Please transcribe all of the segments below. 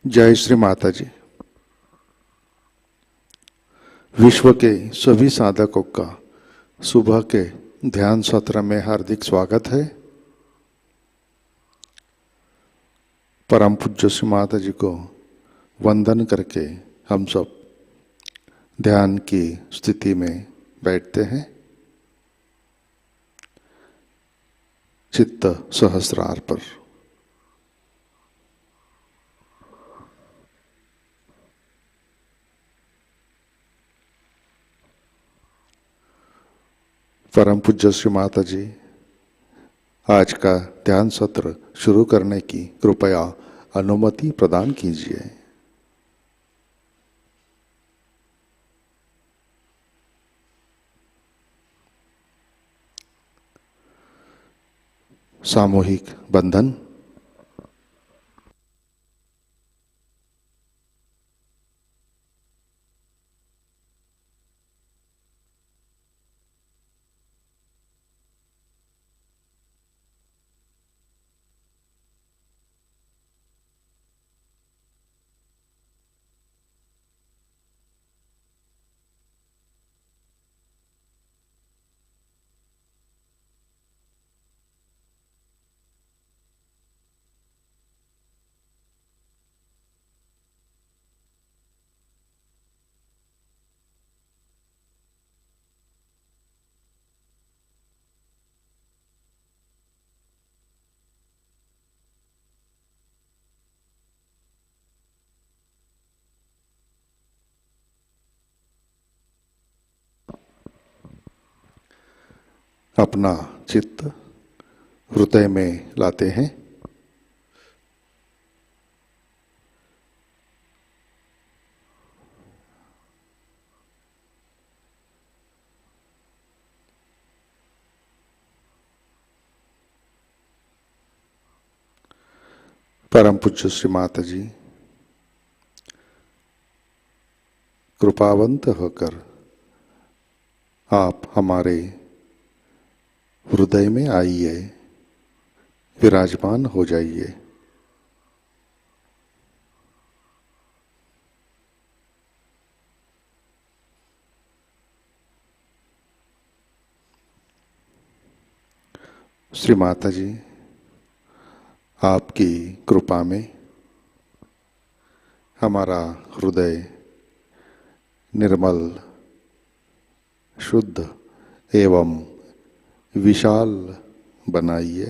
जय श्री माताजी। विश्व के सभी साधकों का सुबह के ध्यान सत्र में हार्दिक स्वागत है। परम पूज्य श्री माताजी को वंदन करके हम सब ध्यान की स्थिति में बैठते हैं। चित्त सहस्रार पर परम पूज्य श्री माताजी आज का ध्यान सत्र शुरू करने की कृपया अनुमति प्रदान कीजिए। सामूहिक बंधन। अपना चित्त हृदय में लाते हैं। परम पूज्य श्री माताजी कृपावंत होकर आप हमारे हृदय में आइए, विराजमान हो जाइए। श्री माताजी आपकी कृपा में हमारा हृदय निर्मल, शुद्ध एवं विशाल बनाइए।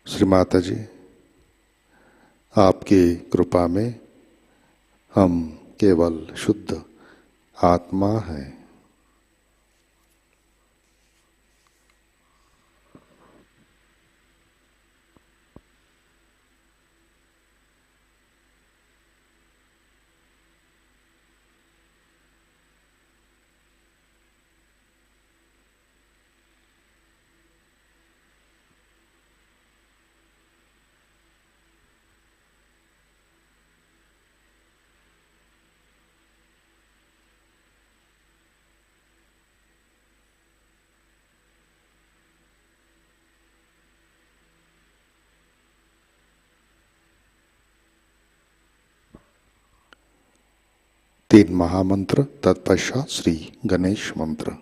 श्री माताजी आपकी कृपा में हम केवल शुद्ध आत्मा हैं। तीन महामंत्र, तत्पश्चात श्री गणेश मंत्र।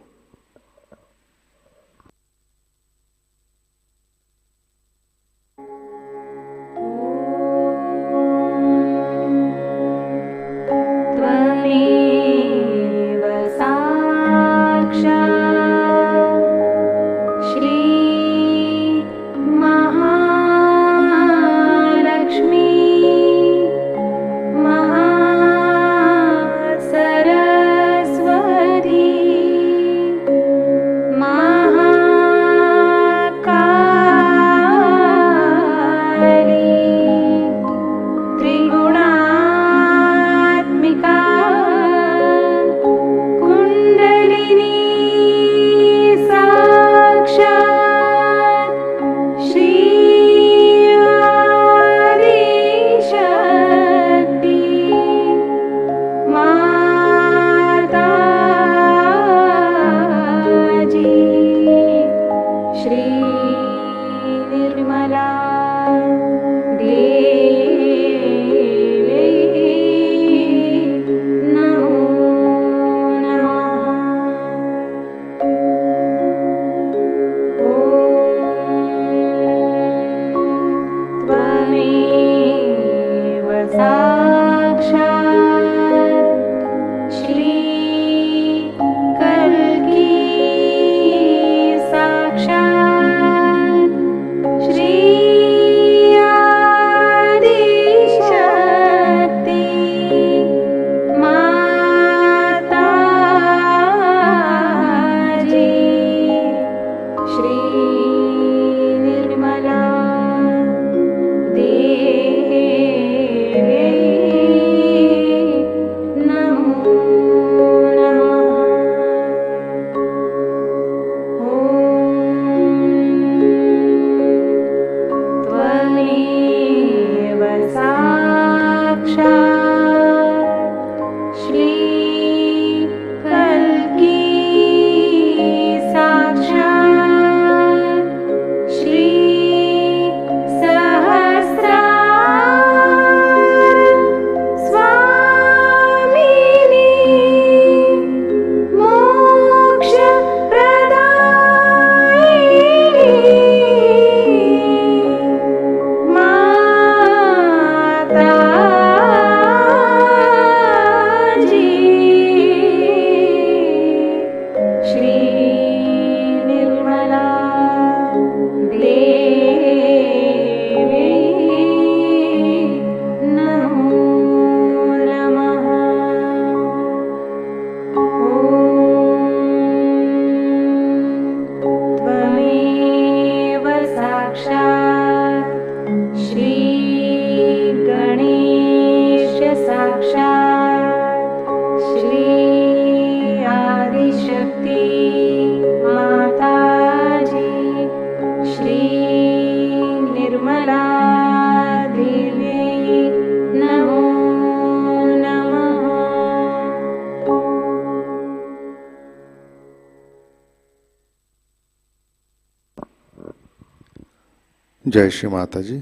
जय श्री माता जी।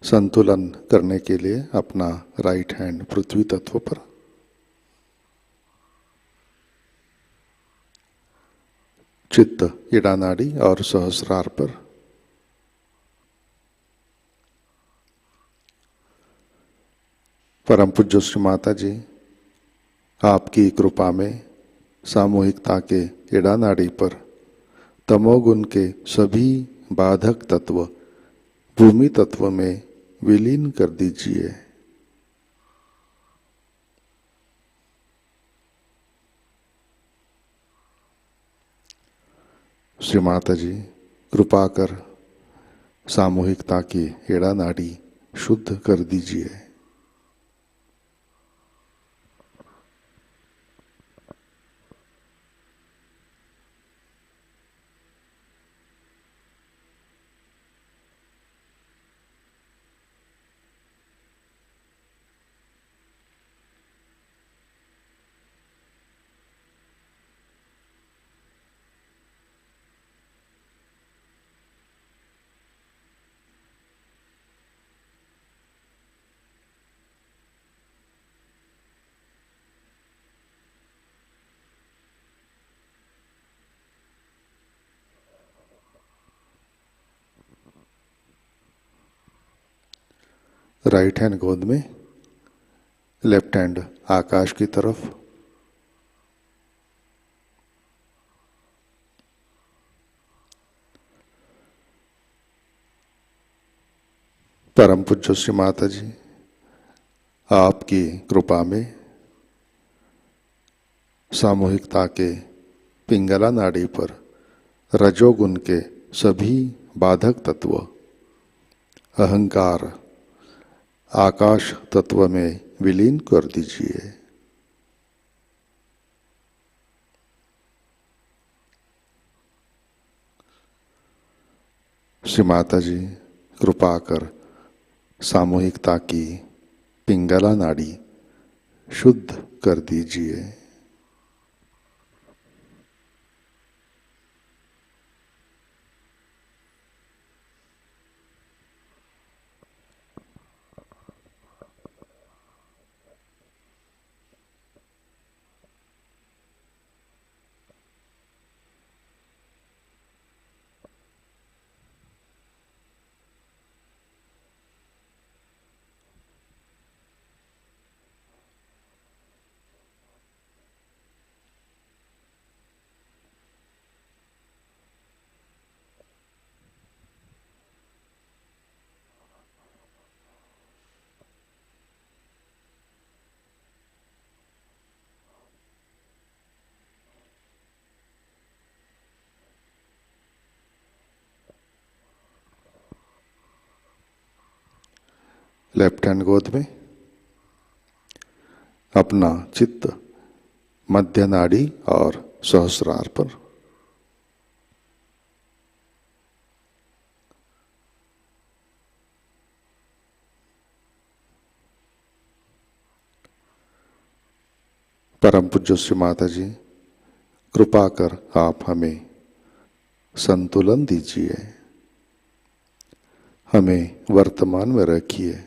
संतुलन करने के लिए अपना राइट हैंड पृथ्वी तत्व पर, चित्त इड़ा नाड़ी और सहस्रार पर, परम पूज्य श्री माता जी आपकी कृपा में सामूहिकता के इड़ा नाड़ी पर तमोगुण के सभी बाधक तत्व भूमि तत्व में विलीन कर दीजिए। श्री माता जी कृपा कर सामूहिकता की एड़ा नाड़ी शुद्ध कर दीजिए। राइट हैंड गोद में, लेफ्ट हैंड आकाश की तरफ। परम पूज्य श्री माता जी आपकी कृपा में सामूहिकता के पिंगला नाड़ी पर रजोगुण के सभी बाधक तत्व अहंकार आकाश तत्व में विलीन कर दीजिए। श्री माता जी कृपा कर सामूहिकता की पिंगला नाड़ी शुद्ध कर दीजिए। लेफ्ट हैंड गोद में, अपना चित्त मध्य नाड़ी और सहस्रार पर। परम पूज्य श्री माता जी कृपा कर आप हमें संतुलन दीजिए, हमें वर्तमान में रखिए।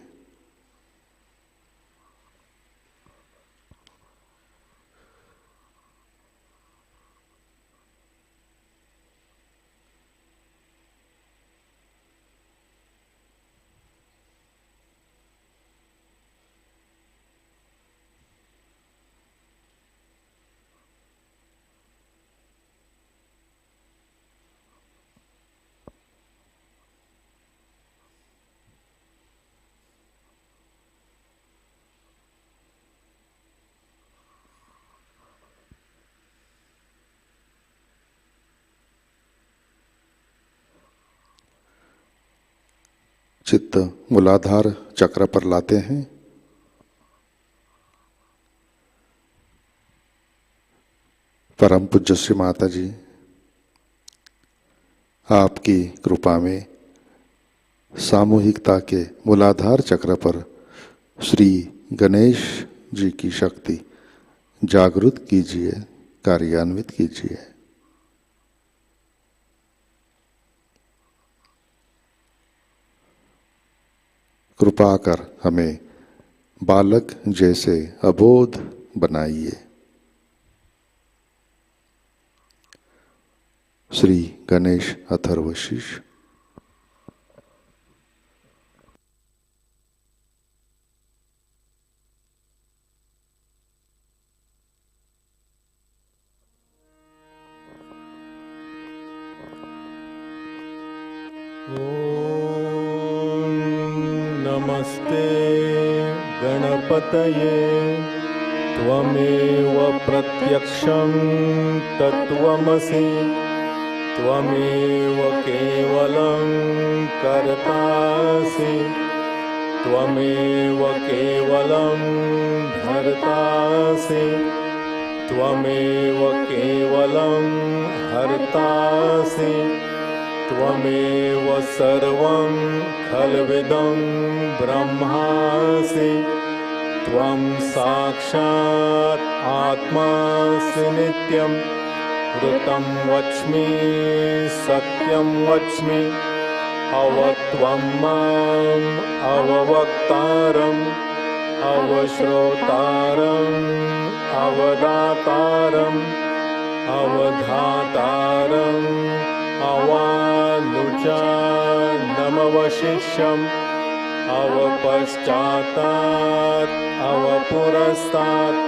चित्त मूलाधार चक्र पर लाते हैं। परम पूज्य श्री माता जी आपकी कृपा में सामूहिकता के मूलाधार चक्र पर श्री गणेश जी की शक्ति जागृत कीजिए, कार्यान्वित कीजिए। कृपा कर हमें बालक जैसे अबोध बनाइए। श्री गणेश अथर्वशीष। नमस्ते गणपतये त्वमेव प्रत्यक्षं तत्त्वमसि त्वमेव केवलं कर्तासि त्वमेव केवलं भर्तासि त्वमेव केवलं हर्तासि त्वमेव सर्वं खल्विदं ब्रह्मासि त्वं साक्षात् आत्मासि नित्यं ऋतं वच्मि सत्यं वच्मि अवत्वं माम् अववक्तारम् अवश्रोतारम् अवदातारम् अवधातारम् अवानुचानमवशिष्यम् अवपश्चातात् अवपुरस्तात्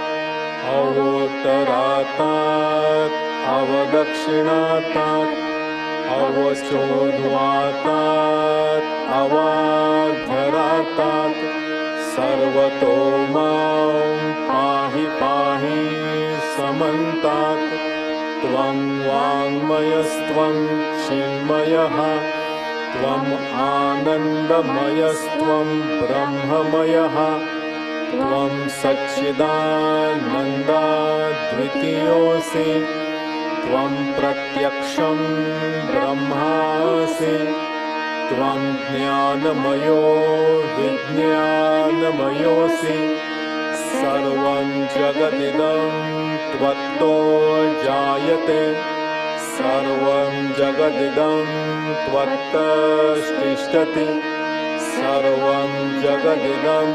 अवोत्तरातात् अवदक्षिणातात् अवचोद्वातात् अवाधरातात् सर्वतो मां पाहि पाहि समन्तात् त्वं वाङ्मयस्त्वं चिन्मयः त्वम् आनन्दमयस्त्वं ब्रह्ममयः त्वं सच्चिदानन्दाद्वितीयोऽसि त्वं प्रत्यक्षं ब्रह्मासि त्वं ज्ञानमयो विज्ञानमयोऽसि सर्वं जगदिदं त्वत्तो जायते सर्वं जगदिदं त्वत्तस्तिष्ठति सर्वं जगदिदं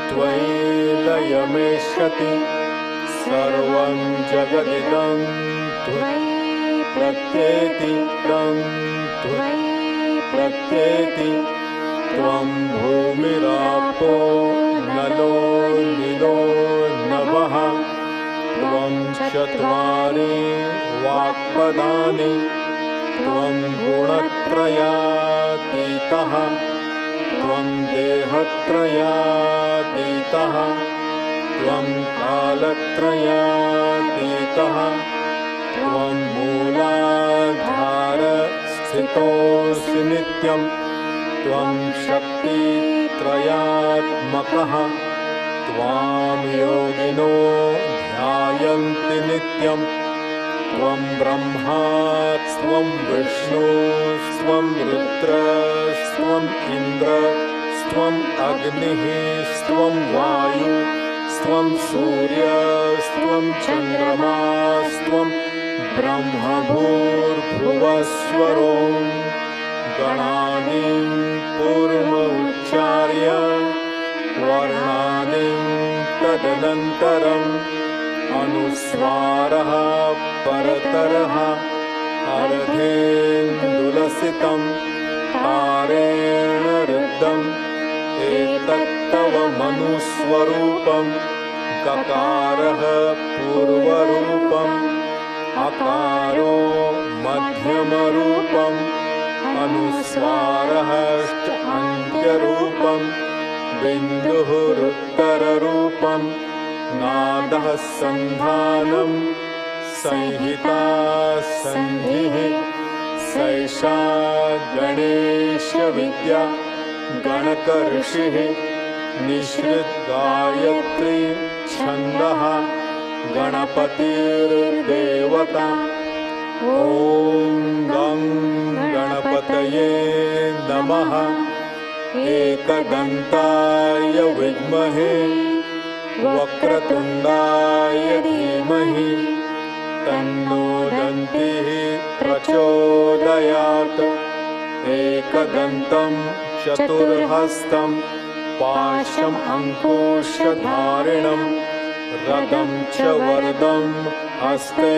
त्वयि लयमेष्यति सर्वं जगदिदं त्वयि प्रत्येति त्वयि प्रत्येति त्वं भूमिरापो नलो निलो नभः त्वं चत्वारि वाक्पदानि त्वं गुणत्रयातीतः त्वं देहत्रयातीतः त्वं कालत्रयातीतः त्वं मूलाधारस्थितोऽसि नित्यं त्वं शक्तित्रयात्मकः त्वां योगिनो ध्यायन्ति नित्यं त्वं ब्रह्मास्त्वं विष्णुस्त्वं रुद्रस्त्वम् इन्द्रस्त्वम् अग्निः स्त्वं वायुस्त्वं सूर्यस्त्वं चन्द्रमास्त्वं ब्रह्मभूर्भुवस्वरो गणानिं पूर्वमुच्चार्य वर्णानिं तदनन्तरम् अनुस्वारः परतरः अर्धेन्दुलसितं तारेण रुद्धम् एतत्तव मनुस्वरूपं ककारः पूर्वरूपम् अकारो मध्यमरूपम् अनुस्वारः अन्त्यरूपम् बिन्दुः उत्तररूपम् नादः सन्धानं संहिता सन्धिः सैषा गणेशविद्या गणकऋषिः निःसृतगायत्री छन्दः गणपतिर्देवता ॐ गं गणपतये नमः एकदन्ताय विद्महे वक्रतुण्डाय धीमहि तन्नो दन्तिः प्रचोदयात् एकदन्तं चतुर्हस्तं पाशम् अङ्कुशधारिणम् रदं च वरदं हस्ते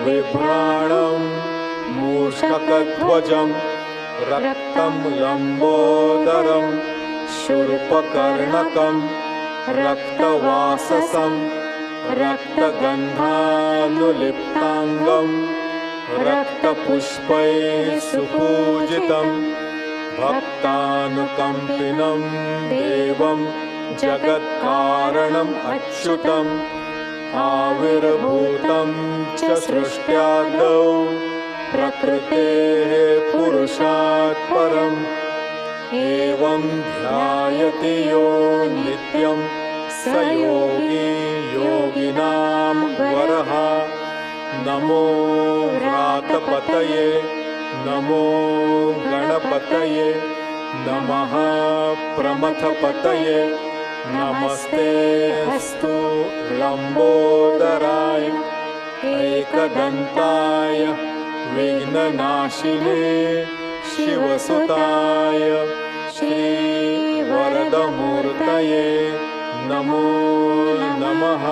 बिभ्राणम् मूषकध्वजं रक्तं लम्बोदरं शूर्पकर्णकं रक्तवाससं रक्तगन्धानुलिप्ताङ्गं रक्तपुष्पैः सुपूजितं भक्तानुकम्पिनं देवं जगत्कारणम् अच्युतम् आविर्भूतं च सृष्ट्यादौ प्रकृतेः पुरुषात् परम् एवं ध्यायति यो नित्यं स योगी योगिनां वरः नमो व्रातपतये नमो गणपतये नमः प्रमथपतये नमस्ते अस्तु लम्बोदराय एकदन्ताय विघ्ननाशिने शिवसुताय श्रीवरदमूर्तये नमो नमः।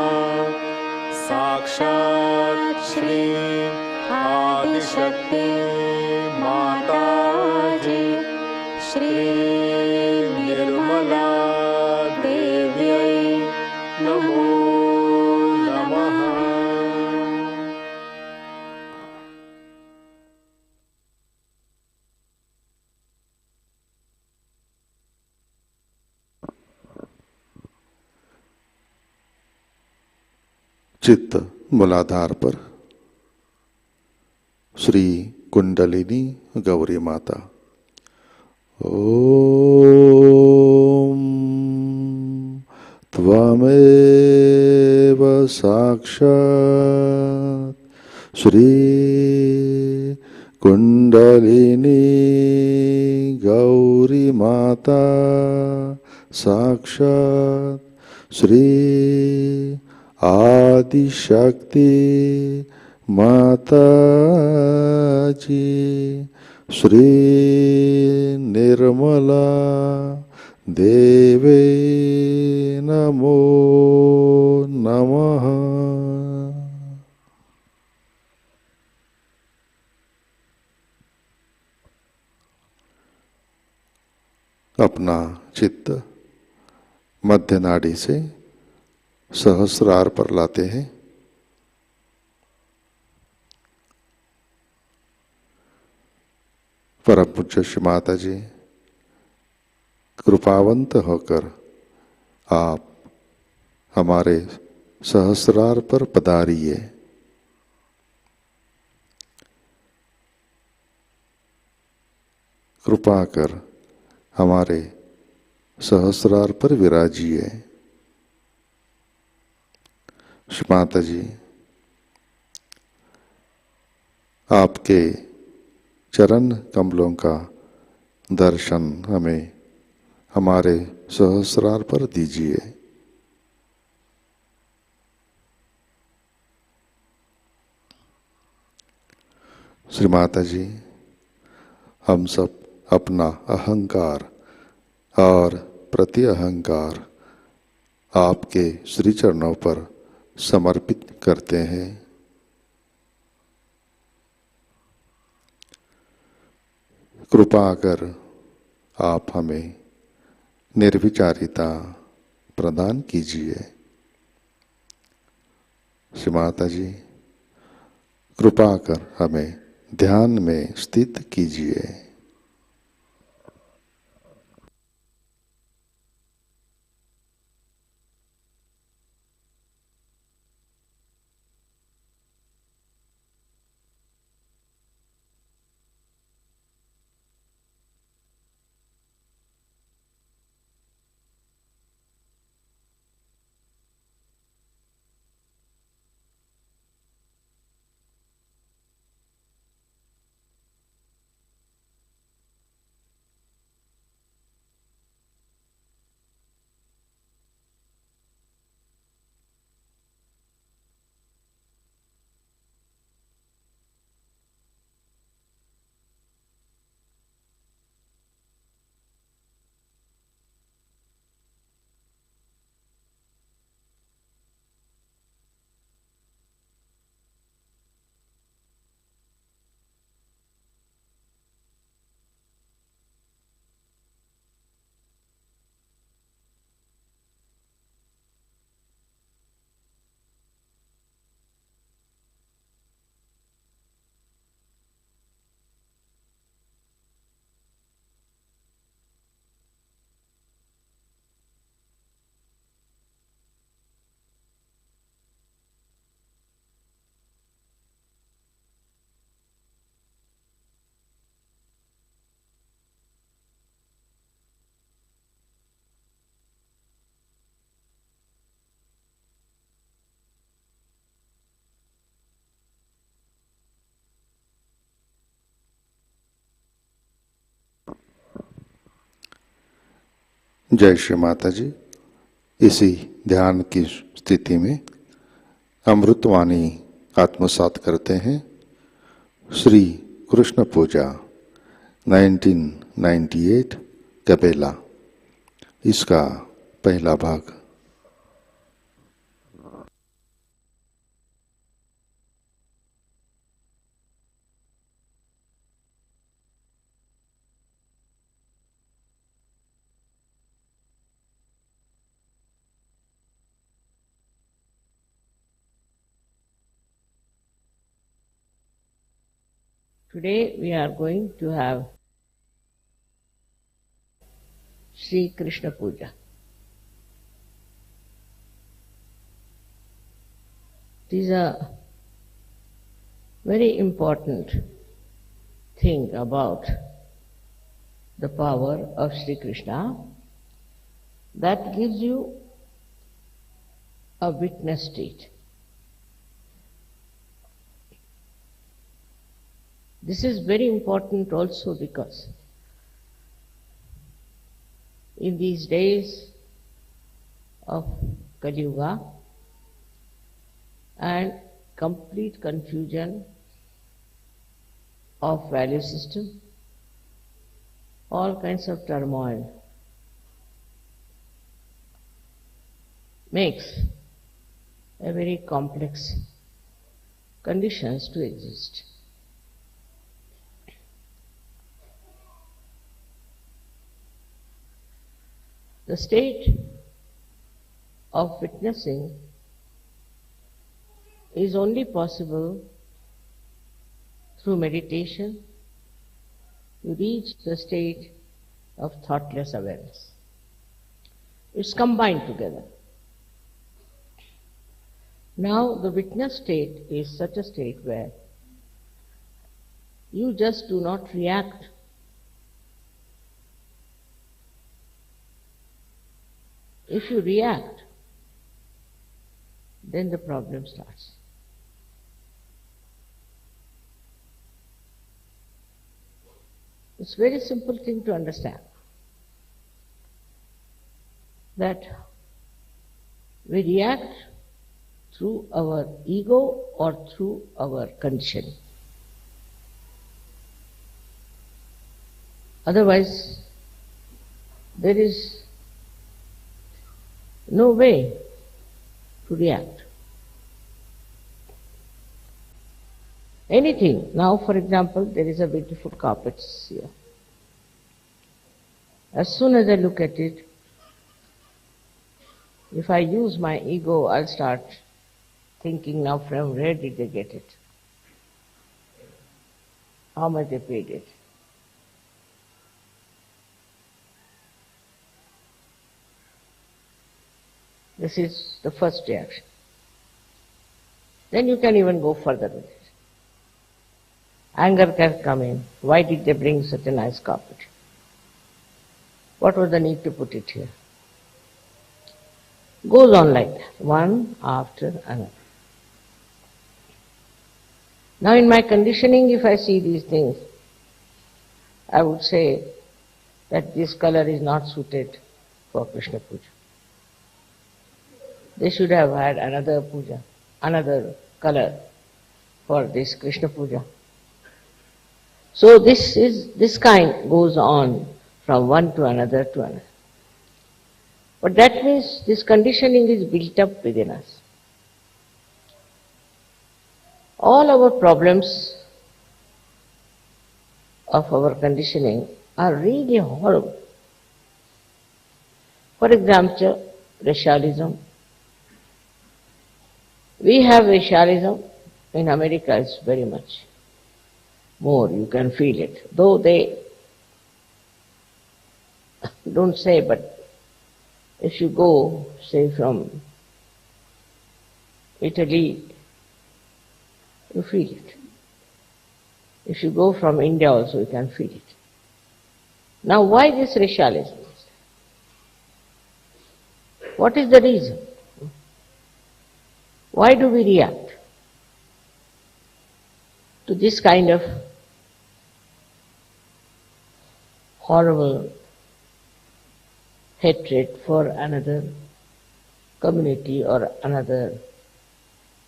साक्षात् श्री आदिशक्ति माताजी श्री निर्मला देव्यै नमो नमः। चित्त मूलाधार पर श्री कुंडलिनी गौरी माता। ओम त्वमेव साक्षात् श्री कुंडलिनी गौरी माता साक्षात् श्री आदिशक्ति माताजी श्री निर्मला देवे नमो नमः। अपना चित्त मध्य नाड़ी से सहस्रार पर लाते हैं। परम पूज्य श्री माता जी कृपावंत होकर आप हमारे सहस्रार पर पधारिए। कृपा कर हमारे सहस्रार पर विराजिए। श्री माता जी आपके चरण कमलों का दर्शन हमें हमारे सहस्रार पर दीजिए। श्री माता जी हम सब अपना अहंकार और प्रति अहंकार आपके श्री चरणों पर समर्पित करते हैं। कृपा कर आप हमें निर्विचारिता प्रदान कीजिए। श्री माता जी कृपा कर हमें ध्यान में स्थित कीजिए। जय श्री माता जी। इसी ध्यान की स्थिति में अमृतवाणी आत्मसात करते हैं। श्री कृष्ण पूजा 1998 कबेला, इसका पहला भाग। Today we are going to have Shri Krishna Puja. It is a very important thing about the power of Shri Krishna that gives you a witness state. This is very important also because in these days of Kali Yuga and complete confusion of value system, all kinds of turmoil makes a very complex conditions to exist. The state of witnessing is only possible through meditation. You reach the state of thoughtless awareness. It's combined together. Now the witness state is such a state where you just do not react. If you react, then the problem starts. It's a very simple thing to understand that we react through our ego or through our conditioning. Otherwise, there is no way to react. Anything. Now, for example, there is a beautiful carpet here. As soon as I look at it, if I use my ego, I'll start thinking now from where did they get it? How much they paid it? This is the first reaction. Then you can even go further with it. Anger can come in. Why did they bring such a nice carpet? What was the need to put it here? Goes on like that, one after another. Now in my conditioning, if I see these things, I would say that this color is not suited for Krishna Puja. They should have had another puja, another color for this Krishna Puja. So this kind goes on from one to another to another. But that means this conditioning is built up within us. All our problems of our conditioning are really horrible. For example, racialism. We have racialism. In America it's very much more, you can feel it. Though they don't say, but if you go, say, from Italy, you feel it. If you go from India also, you can feel it. Now why this racialism? What is the reason? Why do we react to this kind of horrible hatred for another community or another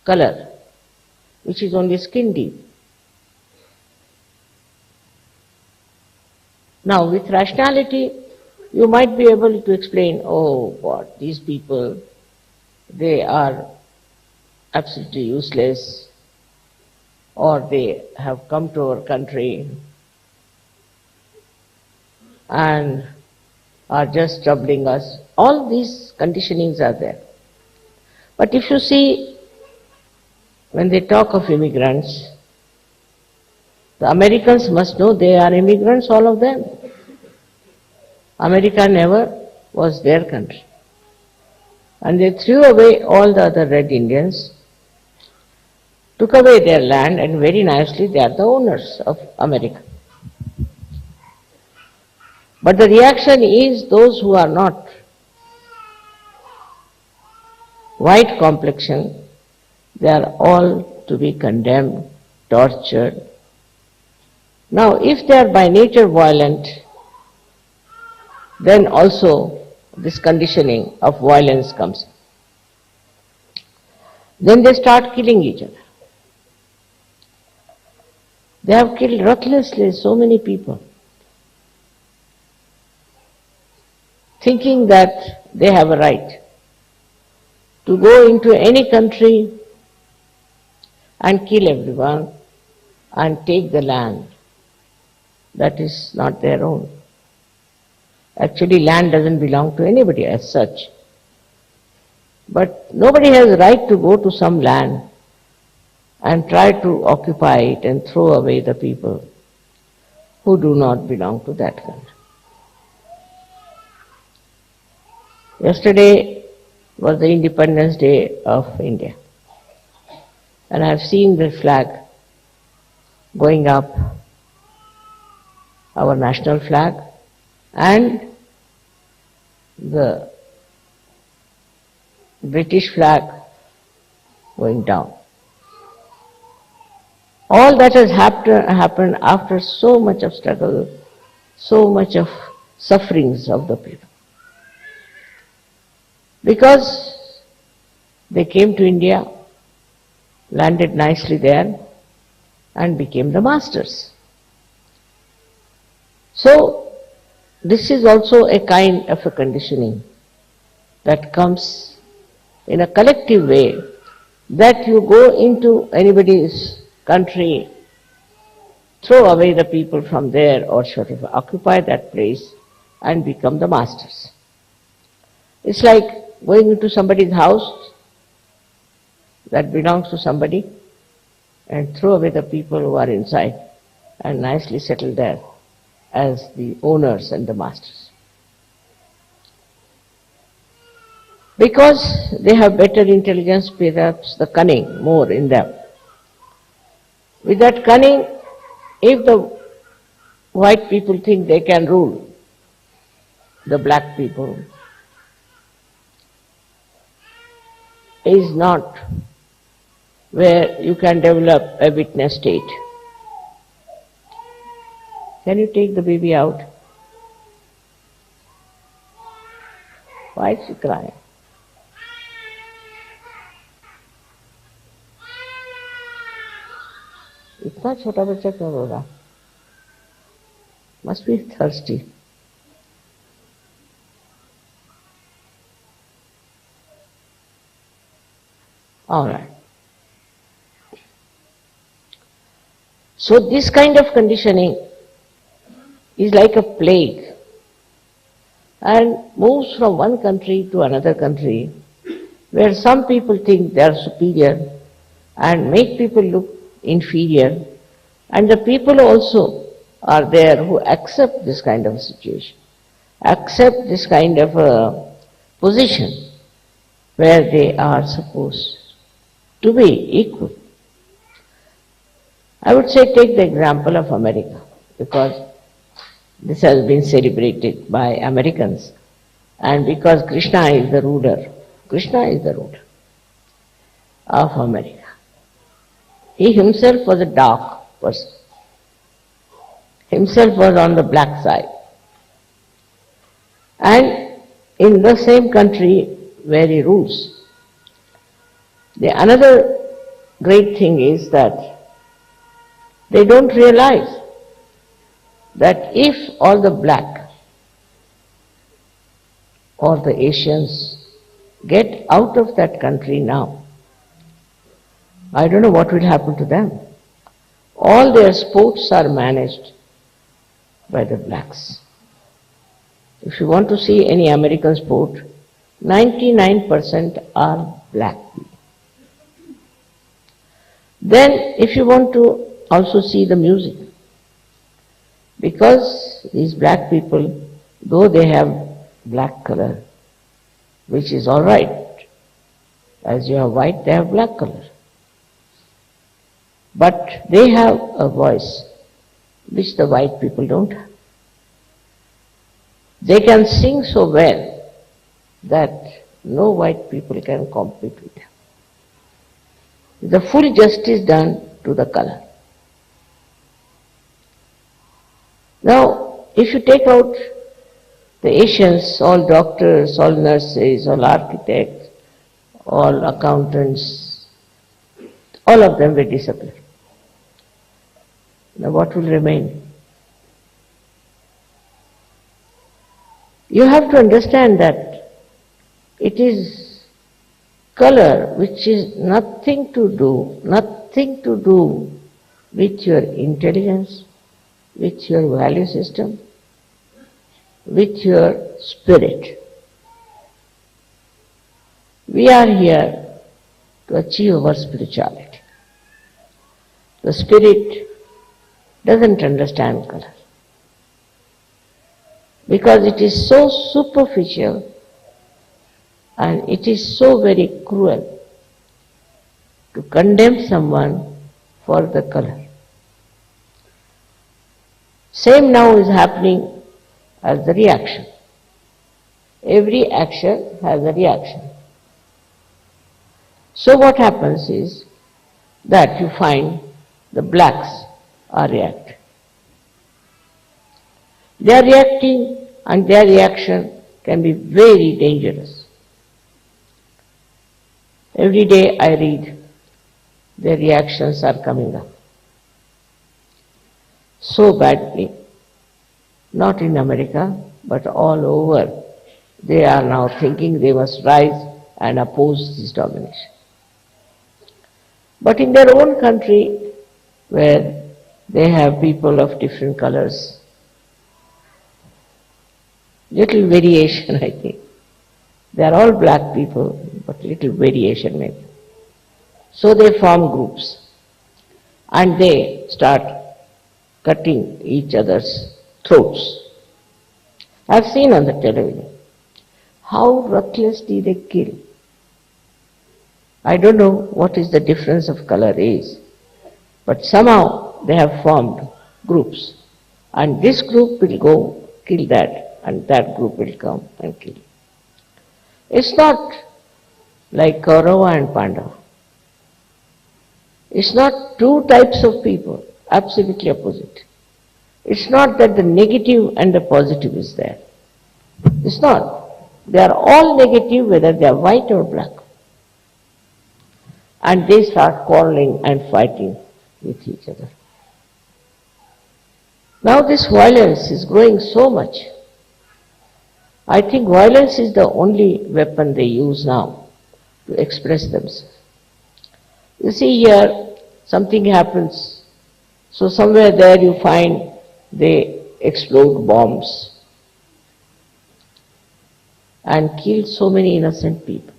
color, which is only skin deep. Now, with rationality, you might be able to explain, oh, what, these people, they are absolutely useless, or they have come to our country and are just troubling us. All these conditionings are there. But if you see, when they talk of immigrants, the Americans must know they are immigrants, all of them. America never was their country. And they threw away all the other red Indians, took away their land, and very nicely they are the owners of America. But the reaction is those who are not white complexion, they are all to be condemned, tortured. Now, if they are by nature violent, then also this conditioning of violence comes. Then they start killing each other. They have killed ruthlessly so many people, thinking that they have a right to go into any country and kill everyone and take the land that is not their own. Actually, land doesn't belong to anybody as such. But nobody has a right to go to some land and try to occupy it and throw away the people who do not belong to that country. Yesterday was the Independence Day of India, and I have seen the flag going up, our national flag, and the British flag going down. All that has happened after so much of struggle, so much of sufferings of the people. Because they came to India, landed nicely there, and became the masters. So, this is also a kind of a conditioning that comes in a collective way, that you go into anybody's country, throw away the people from there, or sort of occupy that place and become the masters. It's like going into somebody's house that belongs to somebody and throw away the people who are inside and nicely settle there as the owners and the masters. Because they have better intelligence, perhaps the cunning more in them. With that cunning, if the white people think they can rule the black people, is not where you can develop a witness state. Can you take the baby out? Why is she crying? इतना छोटा बच्चा क्यों रो रहा? Must be thirsty. All right. So this kind of conditioning is like a plague and moves from one country to another country, where some people think they are superior and make people look inferior, and the people also are there who accept this kind of situation, accept this kind of a position where they are supposed to be equal. I would say take the example of America, because this has been celebrated by Americans, and because Krishna is the ruler of America. He himself was a dark person. Himself was on the black side. And in the same country where he rules. The another great thing is that they don't realize that if all the black or the Asians get out of that country now, I don't know what will happen to them. All their sports are managed by the blacks. If you want to see any American sport, 99% are black people. Then if you want to also see the music, because these black people, though they have black color, which is all right, as you have white, they have black color. But they have a voice which the white people don't have. They can sing so well that no white people can compete with them. The full justice done to the color. Now, if you take out the Asians, all doctors, all nurses, all architects, all accountants, all of them will disappear. Now what will remain? You have to understand that it is color which is nothing to do with your intelligence, with your value system, with your spirit. We are here to achieve our spirituality. The spirit doesn't understand color because it is so superficial and it is so very cruel to condemn someone for the color. Same now is happening as the reaction. Every action has a reaction. So what happens is that you find the blacks are reacting. They are reacting and their reaction can be very dangerous. Every day I read their reactions are coming up so badly, not in America, but all over. They are now thinking they must rise and oppose this domination. But in their own country, where they have people of different colors, little variation I think. They are all black people, but little variation maybe. So they form groups and they start cutting each other's throats. I've seen on the television how ruthlessly they kill. I don't know what is the difference of color is, but somehow they have formed groups and this group will go kill that and that group will come and kill. It's not like Kaurava and Pandava. It's not two types of people, absolutely opposite. It's not that the negative and the positive is there. It's not. They are all negative whether they are white or black. And they start quarreling and fighting with each other. Now this violence is growing so much. I think violence is the only weapon they use now to express themselves. You see here, something happens, so somewhere there you find they explode bombs and kill so many innocent people.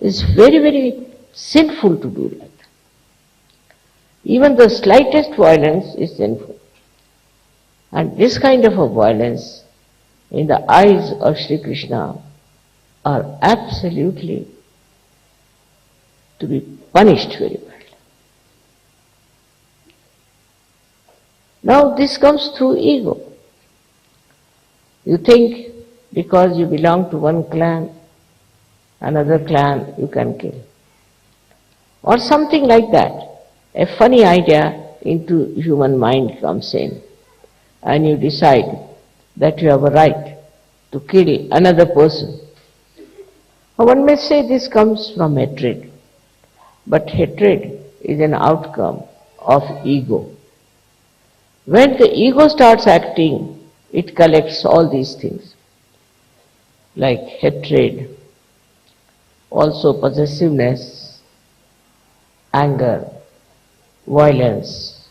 It's very, very sinful to do that. Even the slightest violence is sinful. And this kind of a violence, in the eyes of Shri Krishna, are absolutely to be punished very badly. Now this comes through ego. You think because you belong to one clan, another clan you can kill. Or something like that. A funny idea into human mind comes in and you decide that you have a right to kill another person. One may say this comes from hatred, but hatred is an outcome of ego. When the ego starts acting, it collects all these things, like hatred, also possessiveness, anger, violence.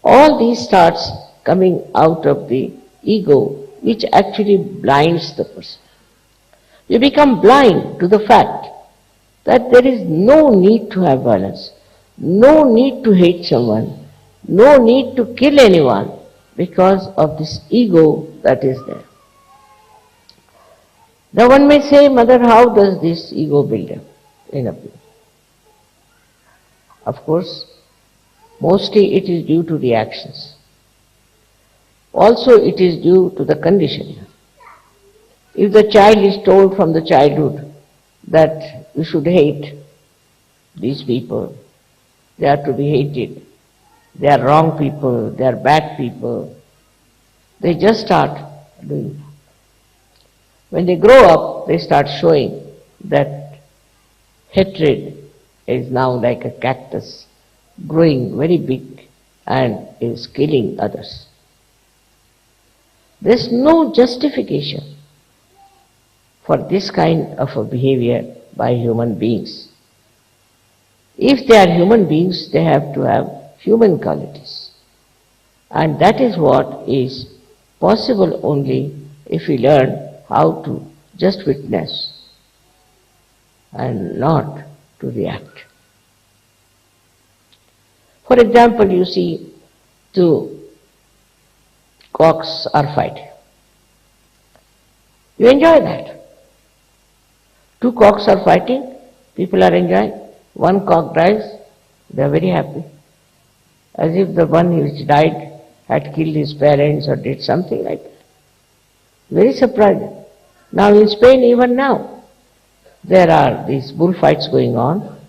All these starts coming out of the ego, which actually blinds the person. You become blind to the fact that there is no need to have violence, no need to hate someone, no need to kill anyone because of this ego that is there. Now one may say, Mother, how does this ego build up in a people? Of course, mostly it is due to the actions. Also it is due to the conditioning. If the child is told from the childhood that you should hate these people, they are to be hated, they are wrong people, they are bad people, they just start doing that. When they grow up, they start showing that hatred is now like a cactus, growing very big and is killing others. There is no justification for this kind of a behavior by human beings. If they are human beings, they have to have human qualities. And that is what is possible only if we learn how to just witness and not to react. For example, you see two cocks are fighting. You enjoy that. Two cocks are fighting, people are enjoying. One cock dies, they are very happy. As if the one which died had killed his parents or did something like that. Very surprising. Now in Spain, even now, there are these bullfights going on.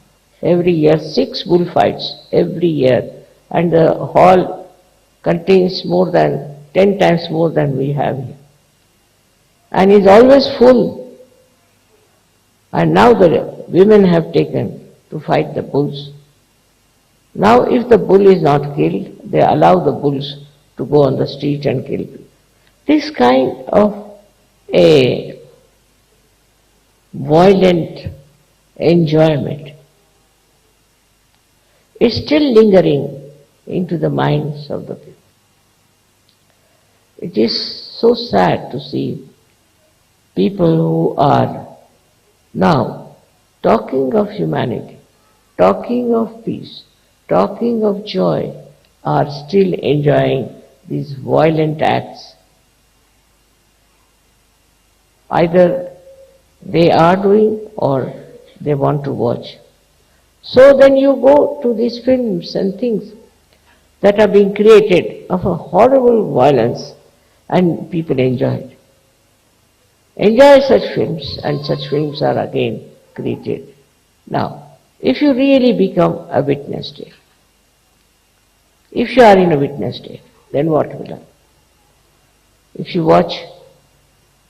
Every year, 6 bullfights, every year. And the hall contains more than 10 times more than we have here. And is always full. And now the women have taken to fight the bulls. Now if the bull is not killed, they allow the bulls to go on the street and kill people. This kind of a violent enjoyment is still lingering into the minds of the people. It is so sad to see people who are now talking of humanity, talking of peace, talking of joy, are still enjoying these violent acts. Either they are doing or they want to watch. So then you go to these films and things that are being created of a horrible violence and people enjoy it. Enjoy such films, and such films are again created. Now, if you really become a witness state, if you are in a witness state, then what will happen? If you watch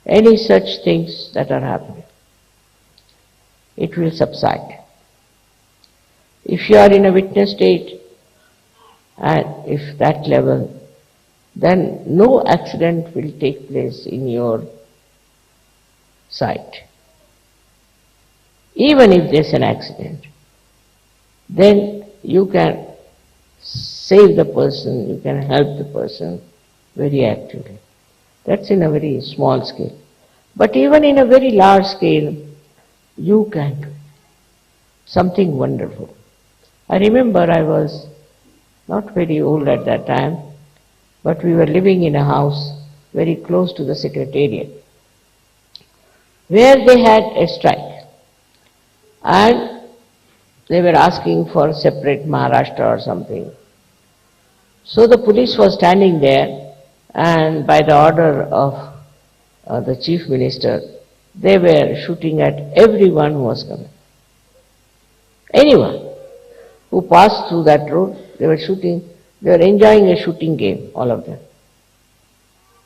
any such things that are happening, it will subside. If you are in a witness state, and if that level, then no accident will take place in your sight. Even if there's an accident, then you can save the person, you can help the person very actively. That's in a very small scale. But even in a very large scale, you can do something wonderful. I remember I was not very old at that time, but we were living in a house very close to the secretariat, where they had a strike. And they were asking for separate Maharashtra or something. So the police was standing there, and by the order of the chief minister, they were shooting at everyone who was coming. Anyone who passed through that road, they were shooting, they were enjoying a shooting game, all of them.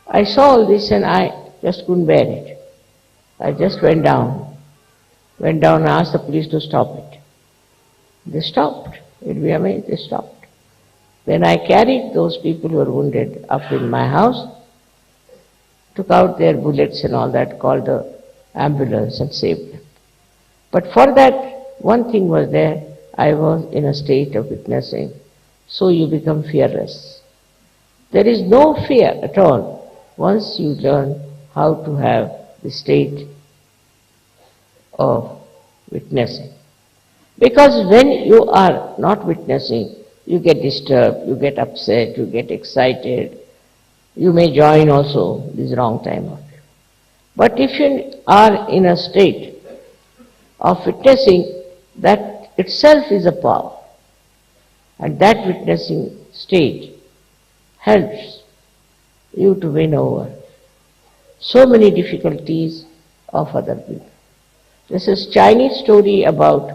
I saw all this and I just couldn't bear it. I just went down and asked the police to stop it. They stopped. You'd be amazed, they stopped. Then I carried those people who were wounded up in my house, took out their bullets and all that, called the ambulance and saved them. But for that, one thing was there, I was in a state of witnessing. So you become fearless. There is no fear at all once you learn how to have the state of witnessing. Because when you are not witnessing, you get disturbed, you get upset, you get excited, you may join also this wrong time of it. But if you are in a state of witnessing, that itself is a power. And that witnessing state helps you to win over so many difficulties of other people. This is Chinese story about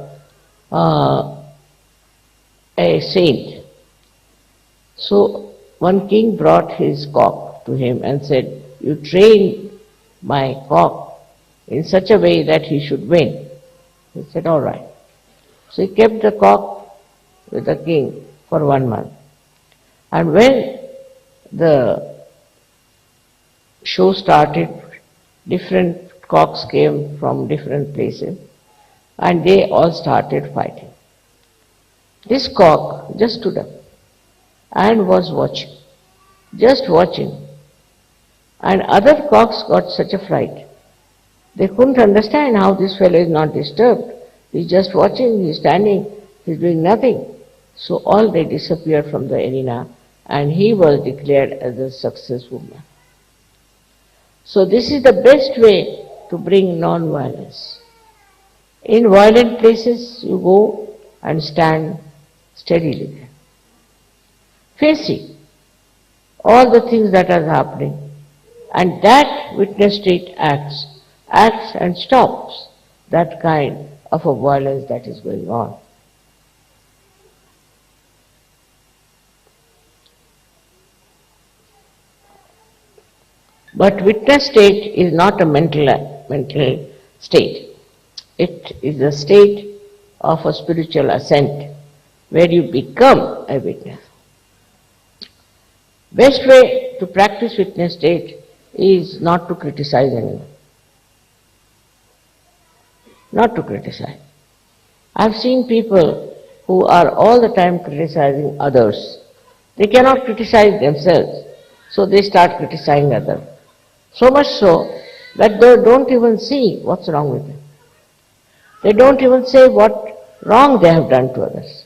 a saint. So one king brought his cock to him and said, "You train my cock in such a way that he should win." He said, "All right." So he kept the cock with the king for 1 month. And when the show started, different cocks came from different places and they all started fighting. This cock just stood up and was watching, just watching. And other cocks got such a fright. They couldn't understand how this fellow is not disturbed. He's just watching, he's standing, he's doing nothing. So all they disappeared from the arena and he was declared as a successful man. So this is the best way to bring non-violence. In violent places you go and stand steadily there, facing all the things that are happening, and that witness state acts and stops that kind of a violence that is going on. But witness state is not a mental state. It is a state of a spiritual ascent where you become a witness. Best way to practice witness state is not to criticize anyone. Not to criticize. I've seen people who are all the time criticizing others. They cannot criticize themselves, so they start criticizing others. So much so that they don't even see what's wrong with them. They don't even say what wrong they have done to others,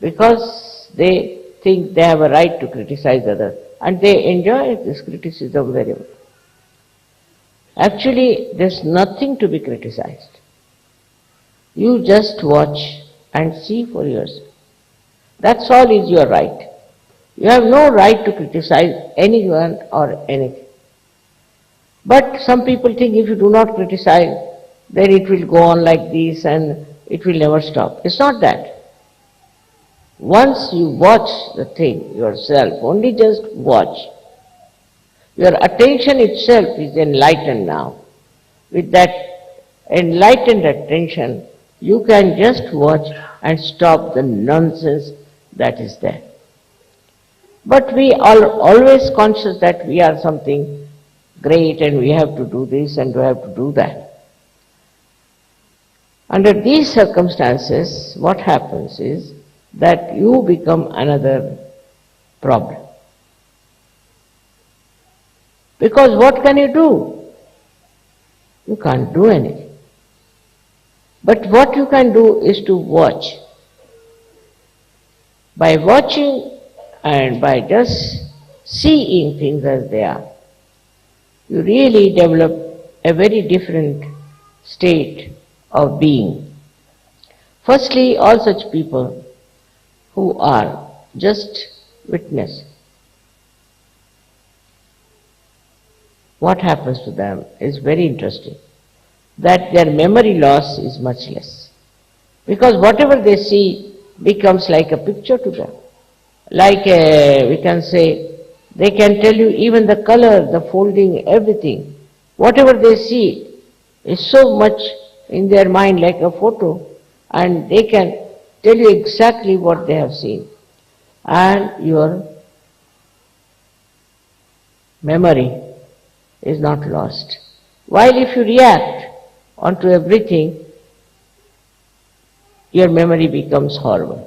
because they think they have a right to criticize others, and they enjoy this criticism very much. Actually, there's nothing to be criticized. You just watch and see for yourself. That's all is your right. You have no right to criticize anyone or anything. But some people think if you do not criticize, then it will go on like this and it will never stop. It's not that. Once you watch the thing yourself, only just watch, your attention itself is enlightened now. With that enlightened attention, you can just watch and stop the nonsense that is there. But we are always conscious that we are something great and we have to do this and we have to do that. Under these circumstances, what happens is that you become another problem. Because what can you do? You can't do anything. But what you can do is to watch. By watching and by just seeing things as they are, you really develop a very different state of being. Firstly, all such people who are just witness, what happens to them is very interesting, that their memory loss is much less. Because whatever they see becomes like a picture to them. Like we can say, they can tell you even the color, the folding, everything. Whatever they see is so much in their mind like a photo, and they can tell you exactly what they have seen. And your memory is not lost. While if you react onto everything, your memory becomes horrible.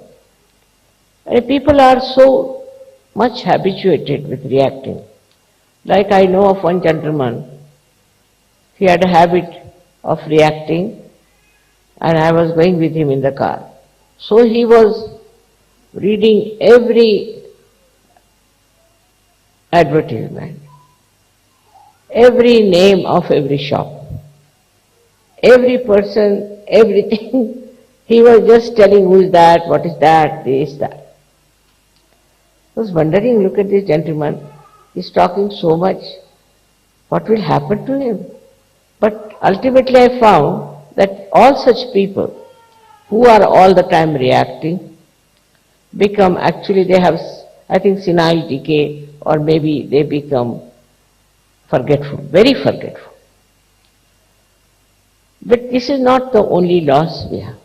And people are so much habituated with reacting. Like I know of one gentleman, he had a habit of reacting, and I was going with him in the car. So he was reading every advertisement, every name of every shop, every person, everything. He was just telling who is that, what is that, this, that. I was wondering, look at this gentleman, he's talking so much, what will happen to him? But ultimately I found that all such people who are all the time reacting become, actually they have, I think, senile decay, or maybe they become forgetful, very forgetful. But this is not the only loss we have.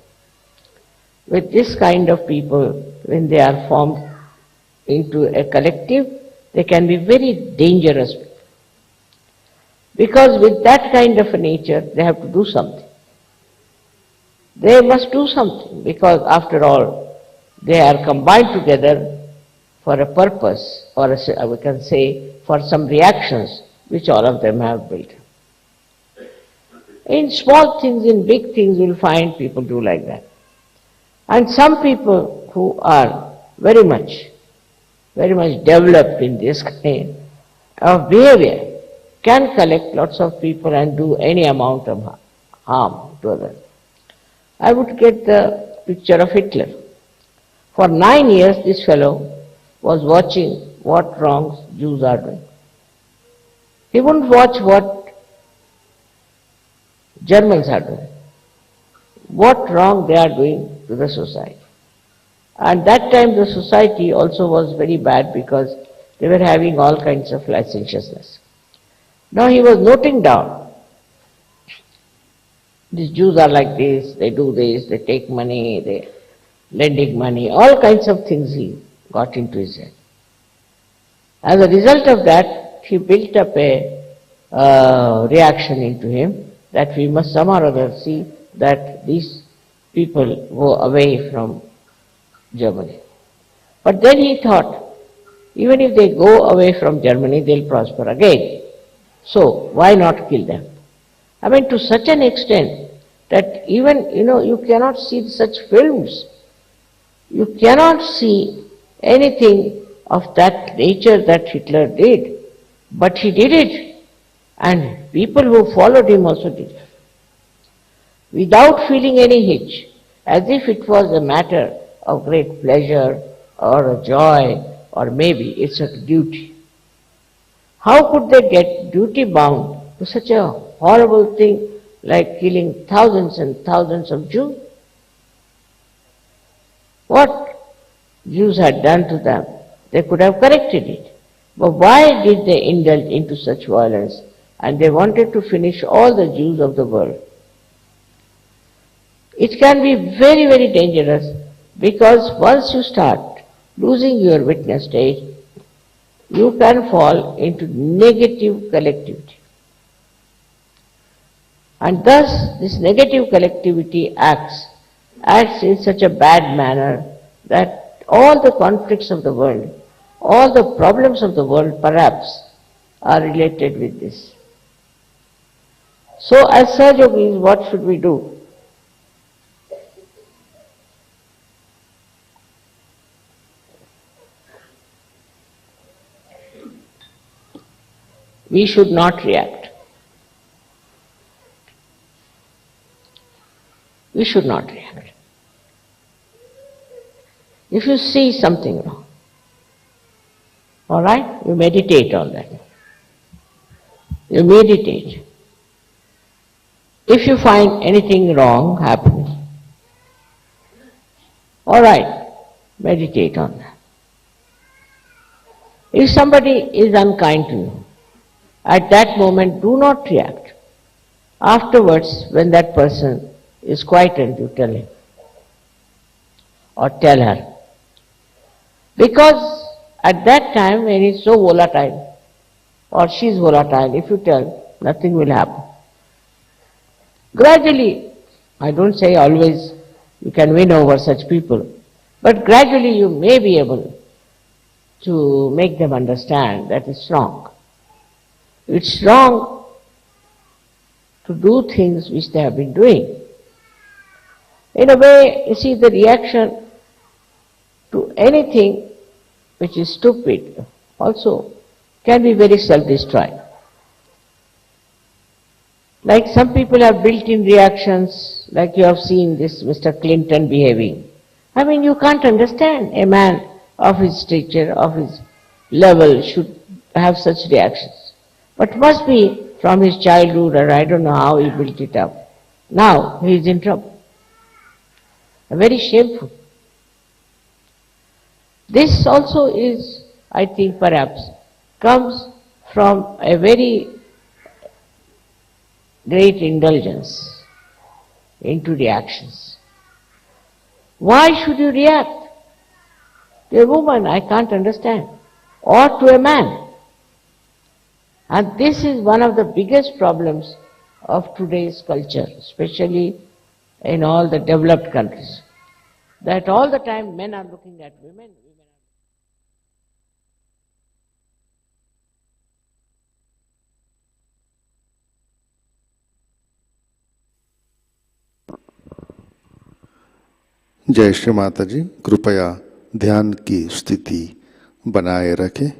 With this kind of people, when they are formed into a collective, they can be very dangerous. Because with that kind of a nature, they have to do something. They must do something, because after all, they are combined together for a purpose, or we can say for some reactions which all of them have built. In small things, in big things, you will find people do like that. And some people who are very much developed in this kind of behavior can collect lots of people and do any amount of harm to others. I would get the picture of Hitler. For 9 years this fellow was watching what wrongs Jews are doing. He wouldn't watch what Germans are doing, what wrong they are doing to the society. And that time the society also was very bad because they were having all kinds of licentiousness. Now he was noting down, these Jews are like this, they do this, they take money, they lending money, all kinds of things he got into his head. As a result of that, he built up a reaction into him that we must somehow or other see that these people go away from Germany. But then he thought, even if they go away from Germany, they'll prosper again. So why not kill them? I mean, to such an extent that even, you cannot see such films. You cannot see anything of that nature that Hitler did. But he did it. And people who followed him also did it. Without feeling any hitch, as if it was a matter of great pleasure or a joy, or maybe it's a duty. How could they get duty bound to such a horrible thing like killing thousands and thousands of Jews? What Jews had done to them, they could have corrected it. But why did they indulge into such violence? And they wanted to finish all the Jews of the world. It can be very, very dangerous, because once you start losing your witness stage, you can fall into negative collectivity. And thus this negative collectivity acts in such a bad manner that all the conflicts of the world, all the problems of the world perhaps are related with this. So as Sahajogis, what should we do? We should not react. We should not react. If you see something wrong, all right, you meditate on that. You meditate. If you find anything wrong happening, all right, meditate on that. If somebody is unkind to you, at that moment do not react. afterwards when that person is quietened, you tell him or tell her. Because at that time when he's so volatile or she's volatile, if you tell, nothing will happen. Gradually, I don't say always you can win over such people, but gradually you may be able to make them understand that it's wrong. It's wrong to do things which they have been doing. In a way, you see, the reaction to anything which is stupid also can be very self-destroying. Like some people have built-in reactions, like you have seen this Mr. Clinton behaving. I mean, you can't understand a man of his stature, of his level should have such reactions. But must be from his childhood, or I don't know how he built it up. Now he is in trouble. Very shameful. This also is, I think perhaps, comes from a very great indulgence into reactions. Why should you react? To a woman, I can't understand. Or to a man. And this is one of the biggest problems of today's culture, especially in all the developed countries. That all the time men are looking at women, women are... जय श्री माता जी, कृपया ध्यान की स्थिति बनाए रखें।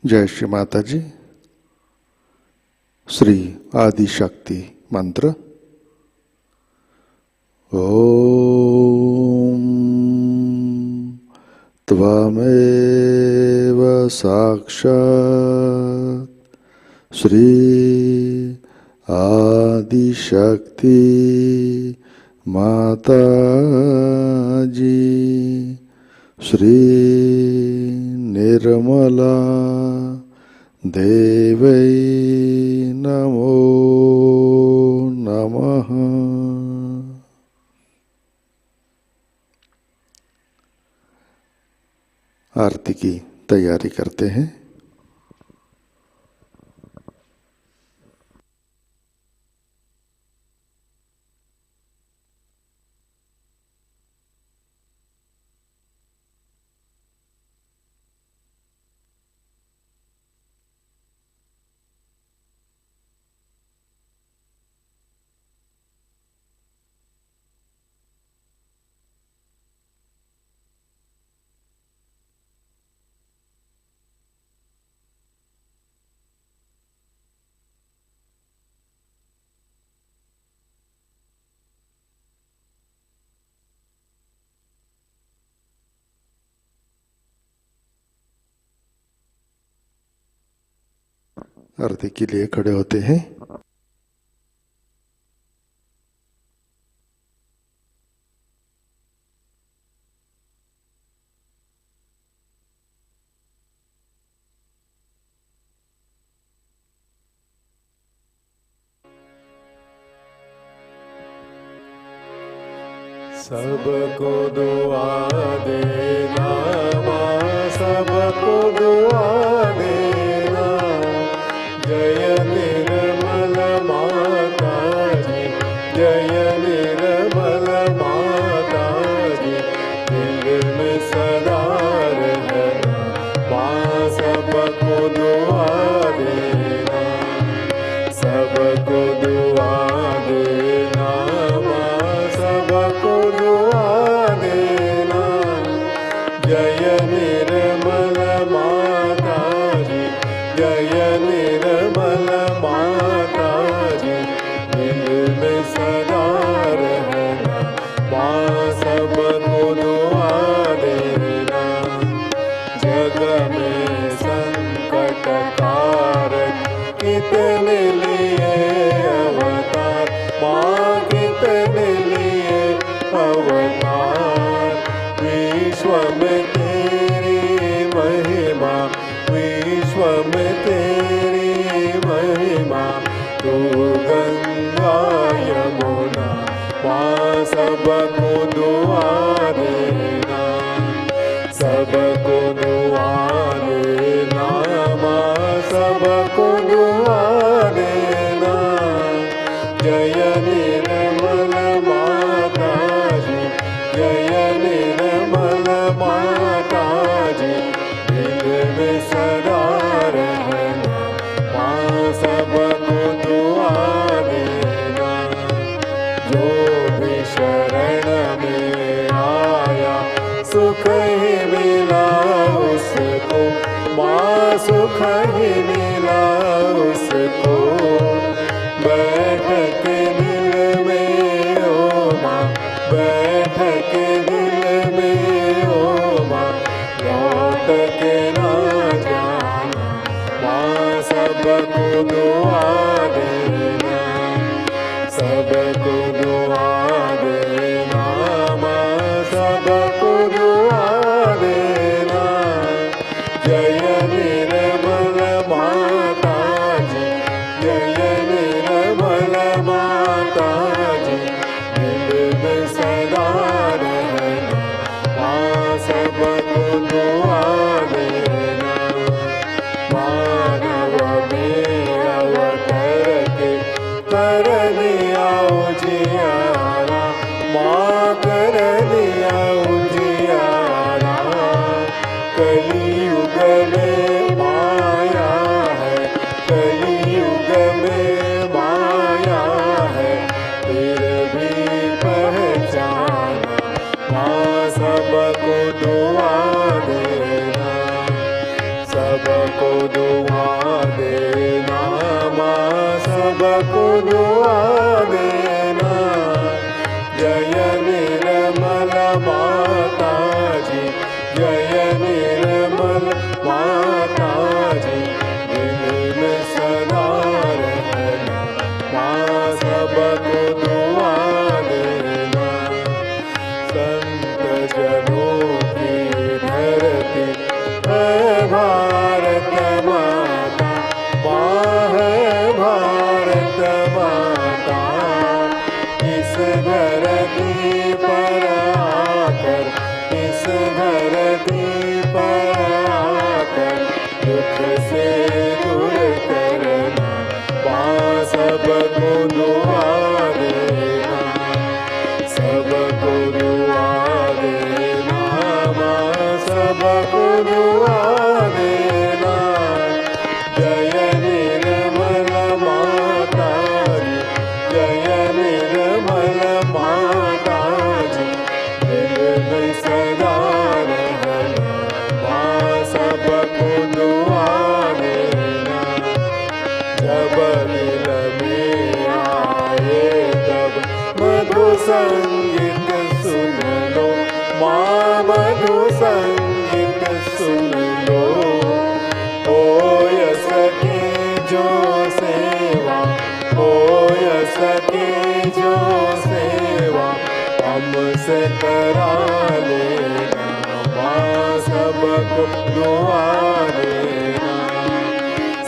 जय श्री माता जी। श्री आदि शक्ति मंत्र। ओम त्वमेव साक्षात् श्री आदि शक्ति माताजी श्री निर्मला देवै नमो नमः। आरती की तैयारी करते हैं। आरती के लिए खड़े होते हैं। सबको दुआ देना माँ, सबको दुआ देना। जय निर्मल माता जी, जय निर्मल माता जी। दिल में सदा रहना माँ, सबको दुआ देना, सबको दुआ देना माँ, सबको दुआ देना। जय निर्मल माता जी, जय निर्मल माता जी। दिल में सदा रहना माँ, सबको दुआ देना। जग में संकट कारक कितने लिए अवतार माँ, कितने लिए अवतार। विश्व में तेरी महिमा, विश्व में तेरी महिमा। तू गंगा यमुना माँ, सबको दुआ देना, सबको दुआ देना माँ, सबको दुआ देना। जय निर्मल माता जी, जय निर्मल माता जी। दिल में सदा रहना माँ, सबको दुआ देना। जो भी शरण में आया सुख ही मिला उसको माँ, सुख ही मिला उसको। बैठ के दिल में ओ माँ, बैठ के दिल में ओ माँ। लौट के ना जाना माँ, सबको दुआ देना, सबको दुआ देना माँ, सबको दुआ देना। जय निर्मल माता जी, जय निर्मल माता जी। दिल में सदा रहना माँ, सबको दुआ देना। मानव में अवतर के कर दिया उजियारा माँ, कर दिया उजियारा। कलियुग में माया है, कलियुग में माया है। फिर भी पहचाना माँ, सबको दुआ देना, सबको सबको दुआ देना। जय निर्मल माता जी, जय निर्मल माता जी, दिल में सदा रहना, माँ सबको दुआ देना। संत जनों की धरती है भारत माता, माँ है भारत माता। इस धरती पर आकर, इस धरती पर आकर दुख से दूर करना, माँ सबको दुआ देना, सबको दुआ देना, माँ सबको दुआ देना। जय निर्मल माता जी, जय निर्मल माता जी, दिल में सदा रहना, माँ सबको दुआ देना। जब दिल में आए तब मधु संगीत सुन लो, माँ मधु संगीत सुन लो। ओ यस की जो सेवा, ओ यस की जो सेवा हमसे करा लेना, माँ सबको दुआ देना,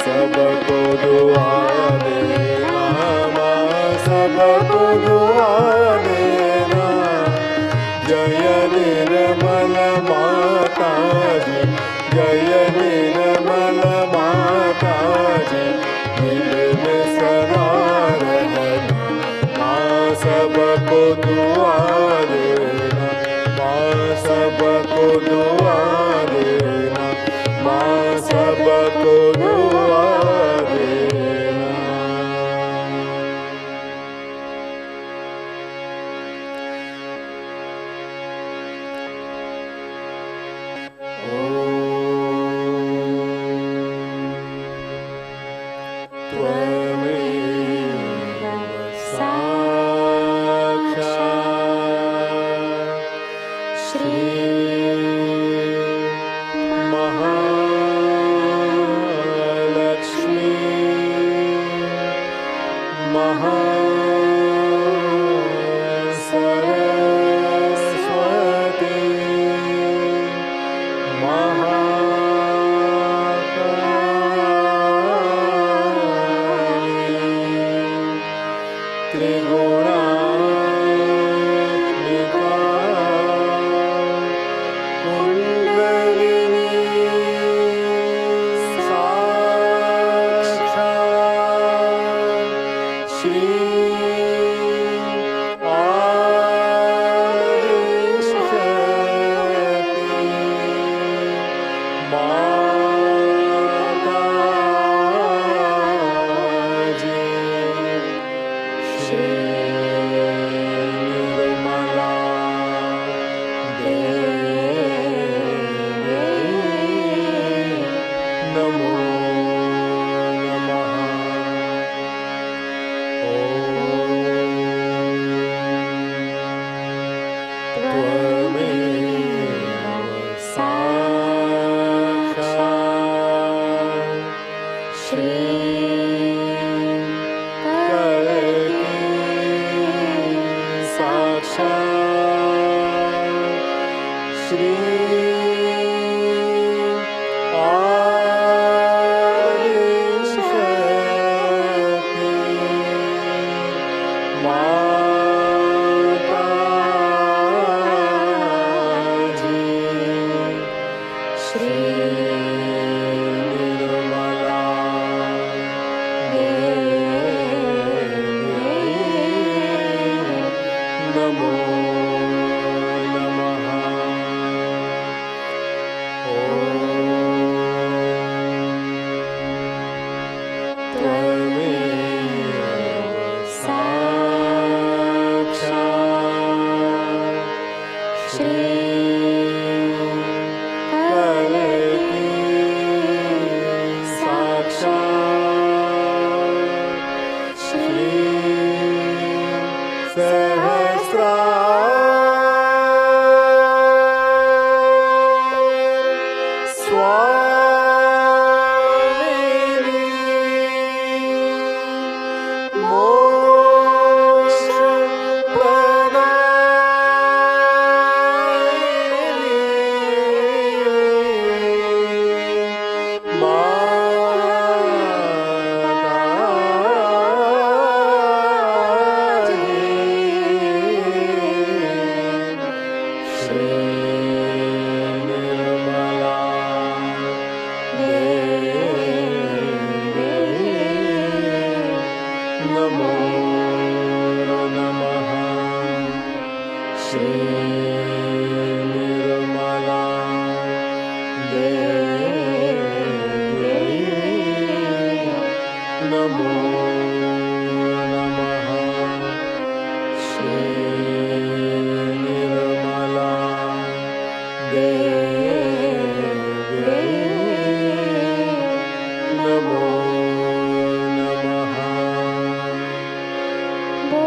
सबको दुआ देना, माँ सबको दुआ देना। जय निर्मल माता जी, जय निर्मल माता जी, दिल में सदा रहना, माँ सबको दुआ देना, माँ सबको दुआ देना, माँ सबको दुआ देना। त्वमेव साक्षात् श्री महालक्ष्मी महासरस्वती महाकाली त्रिगुणात्मिका कुंडलिनी साक्षात् श्री आदिशक्ति माताजी। श्री निर्मला देवी नमो नमः। त्वमेव साक्षात् श्री कल्की साक्षात् श्री आदिशक्ति माताजी। श्री निर्मला देवी नमो नमः। त्वमेव साक्षात्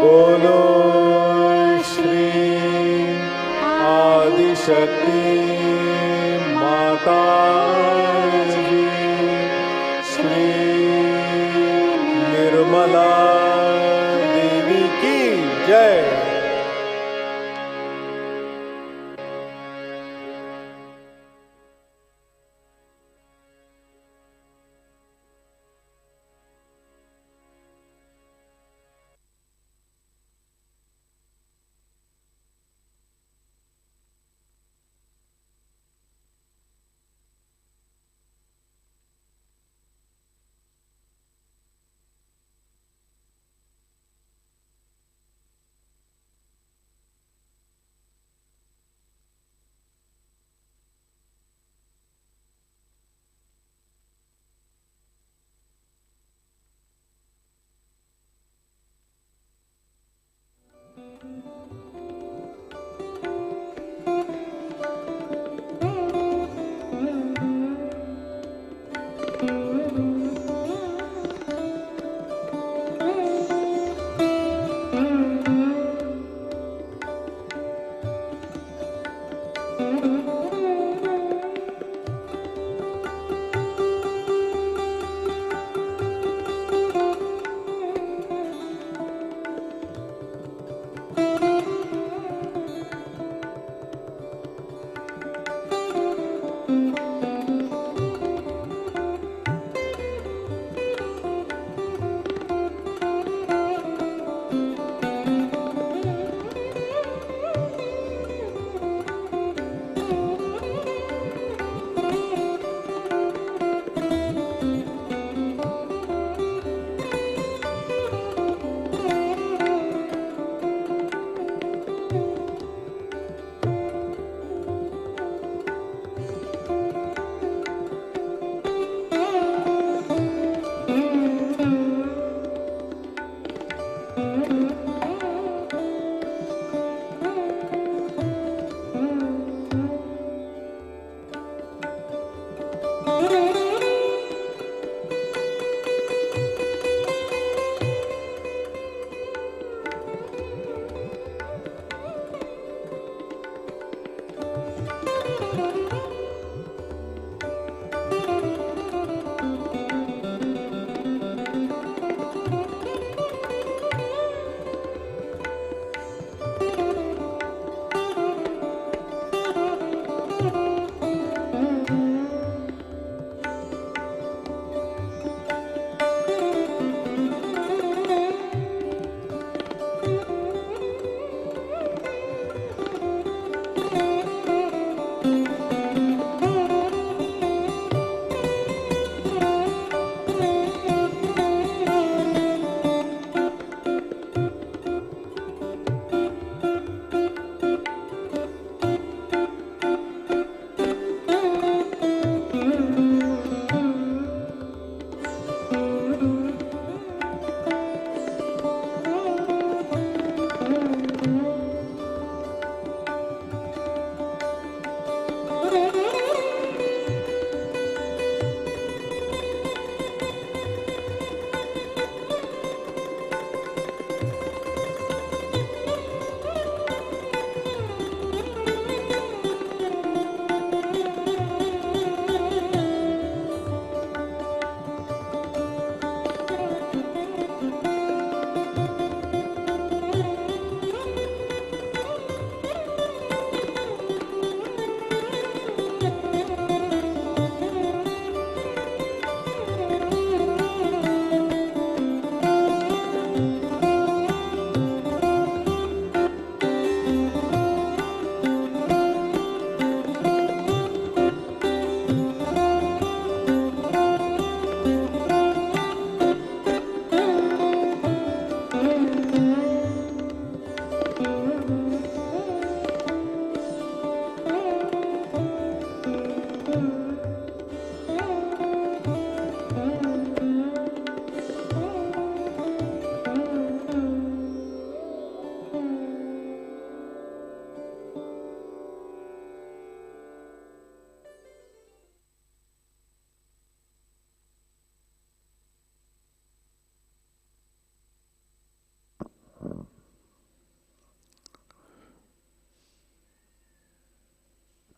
बोलो श्री आदिशक्ति माता जी, श्री निर्मला देवी की जय।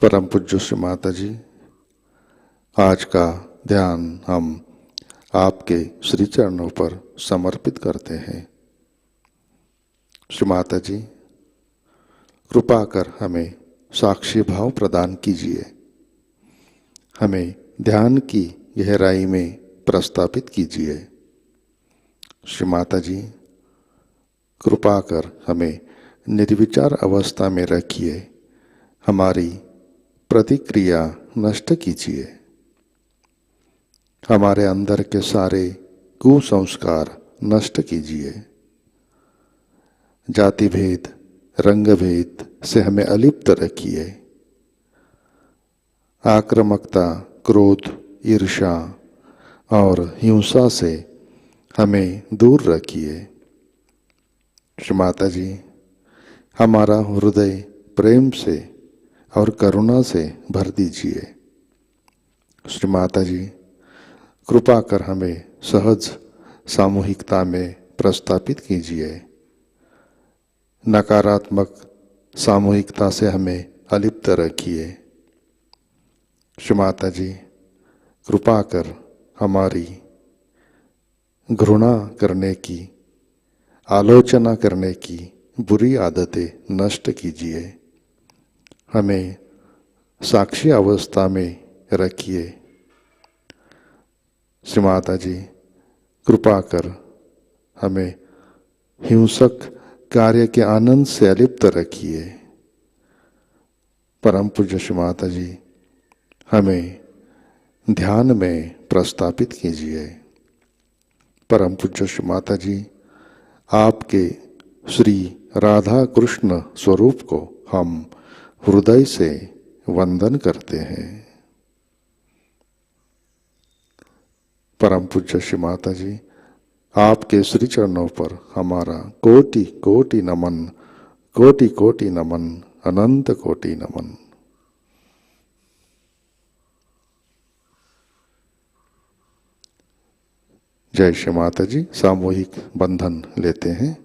परम पूज्य श्री माता जी, आज का ध्यान हम आपके श्री चरणों पर समर्पित करते हैं। श्री माता जी, कृपा कर हमें साक्षी भाव प्रदान कीजिए, हमें ध्यान की गहराई में प्रस्थापित कीजिए। श्री माता जी, कृपा कर हमें निर्विचार अवस्था में रखिए, हमारी प्रतिक्रिया नष्ट कीजिए, हमारे अंदर के सारे कुसंस्कार नष्ट कीजिए। जाति भेद, रंग भेद से हमें अलिप्त रखिए। आक्रामकता, क्रोध, ईर्ष्या और हिंसा से हमें दूर रखिए। श्री माता जी, हमारा हृदय प्रेम से और करुणा से भर दीजिए। श्री माता जी, कृपा कर हमें सहज सामूहिकता में प्रस्थापित कीजिए। नकारात्मक सामूहिकता से हमें अलिप्त रखिए। श्री माता जी, कृपा कर हमारी घृणा करने की, आलोचना करने की बुरी आदतें नष्ट कीजिए, हमें साक्षी अवस्था में रखिए। श्री माता जी, कृपा कर हमें हिंसक कार्य के आनंद से अलिप्त रखिए। परम पूज्य श्री माता जी, हमें ध्यान में प्रस्थापित कीजिए। परम पूज्य श्री माता जी, आपके श्री राधा कृष्ण स्वरूप को हम हृदय से वंदन करते हैं। परम पूज्य श्री माता जी, आपके श्री चरणों पर हमारा कोटि कोटि नमन, कोटि कोटि नमन, अनंत कोटि नमन। जय श्री माता जी। सामूहिक बंधन लेते हैं।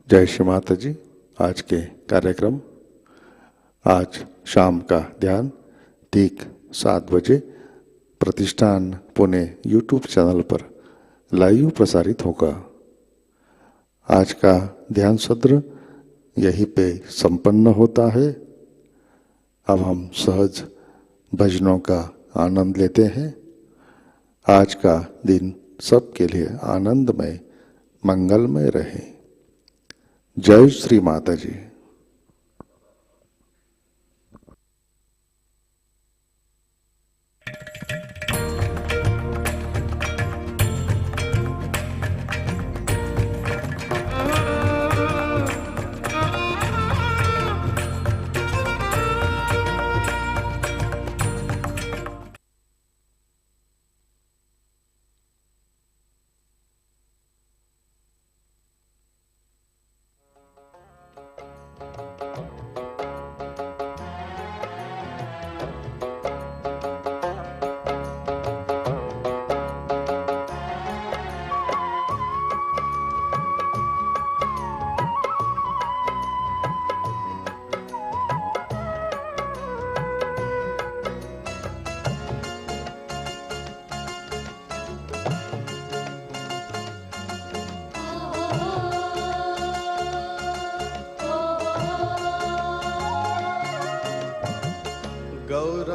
जय श्री माता जी। आज के कार्यक्रम, आज शाम का ध्यान ठीक 7 बजे प्रतिष्ठान पुणे यूट्यूब चैनल पर लाइव प्रसारित होगा। आज का ध्यान सत्र यहीं पे संपन्न होता है। अब हम सहज भजनों का आनंद लेते हैं। आज का दिन सबके लिए आनंदमय, मंगलमय रहे। जय श्री माता जी।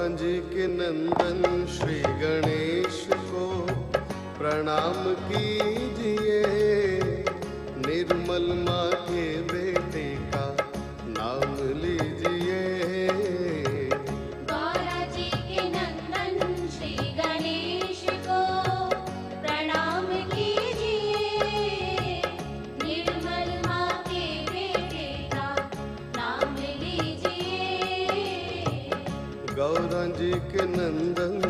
गौरा जी के नंदन श्री गणेश को प्रणाम कीजिए, निर्मल माँ के बेटे का नाम लीजिए। गौरा जी के नंदन श्री गणेश को प्रणाम कीजिए, निर्मल माँ के बेटे का नाम लीजिए। गौरा जी के नंदन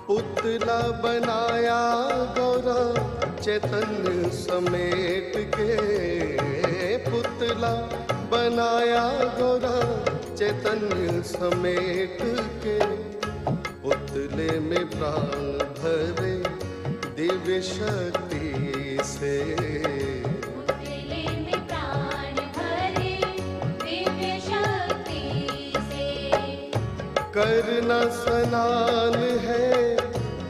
पुतला बनाया गौरा चैतन्य समेट के, पुतला बनाया गौरा चैतन्य समेट के। पुतले में प्राण भरे दिव्य शक्ति से, पुतले में प्राण भरे दिव्य शक्ति से। करना स्नान है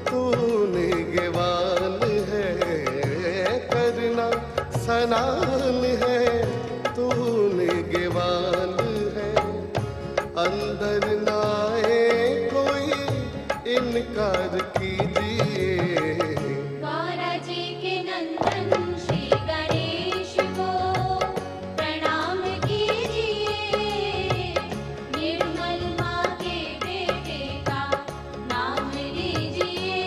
तूने गेवान है, करना स्नान है तूने गेवान है। अंदर नाए कोई इनकार कीजिए। गौरा जी के नंदन श्री गणेश को प्रणाम कीजिए, निर्मल माँ के बेटे का नाम लीजिए।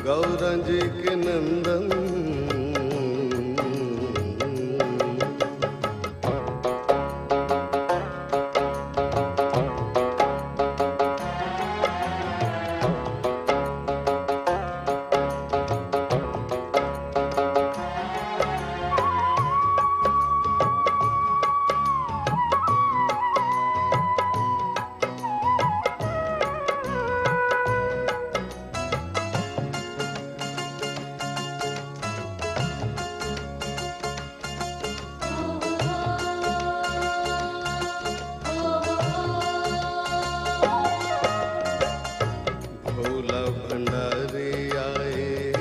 गौरा जी के नंदन भोला भंडारी आए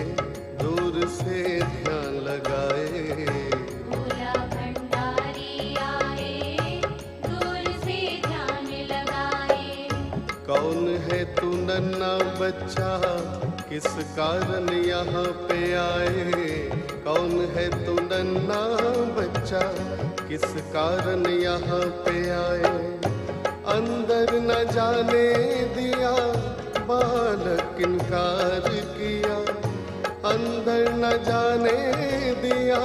दूर से ध्यान लगाए। भोला भंडारी आए दूर से ध्यान लगाए। कौन है तू नन्हा बच्चा किस कारण यहाँ पे आए? कौन है तू नन्हा बच्चा किस कारण यहाँ पे आए? अंदर न जाने दिया बालक इनकार किया, अंदर न जाने दिया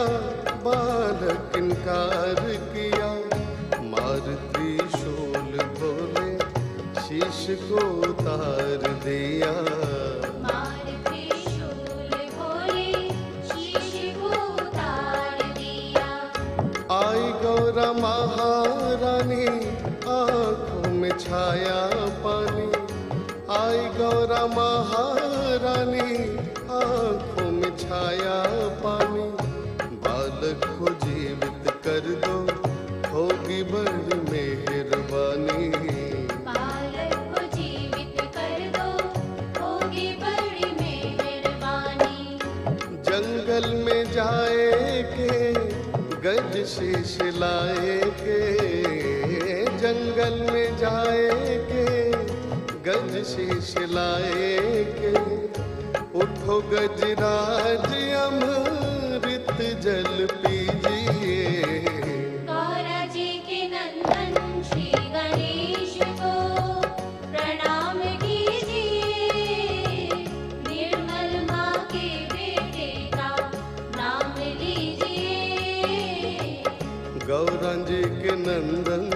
बालक इनकार किया। मार त्रिशूल बोले शीश को उतार दिया। मार त्रिशूल बोले शीश को उतार दिया। आई गौरा महारानी आंखों में छाया पानी, आई गौरा महारानी आंखों में छाया पानी। बालक को जीवित कर दो होगी बड़ी मेहरबानी। बालक को जीवित कर दो होगी बड़ी मेहरबानी। जंगल में जाए के गज शीश लाए के, जंगल में जाए के गज शीश लाए के। उठो गजराज अमृत जल पीजिए। गौरा जी के नंदन श्री गणेश को प्रणाम कीजिए, निर्मल माँ के बेटे का नाम लीजिए। गौरा जी के नंदन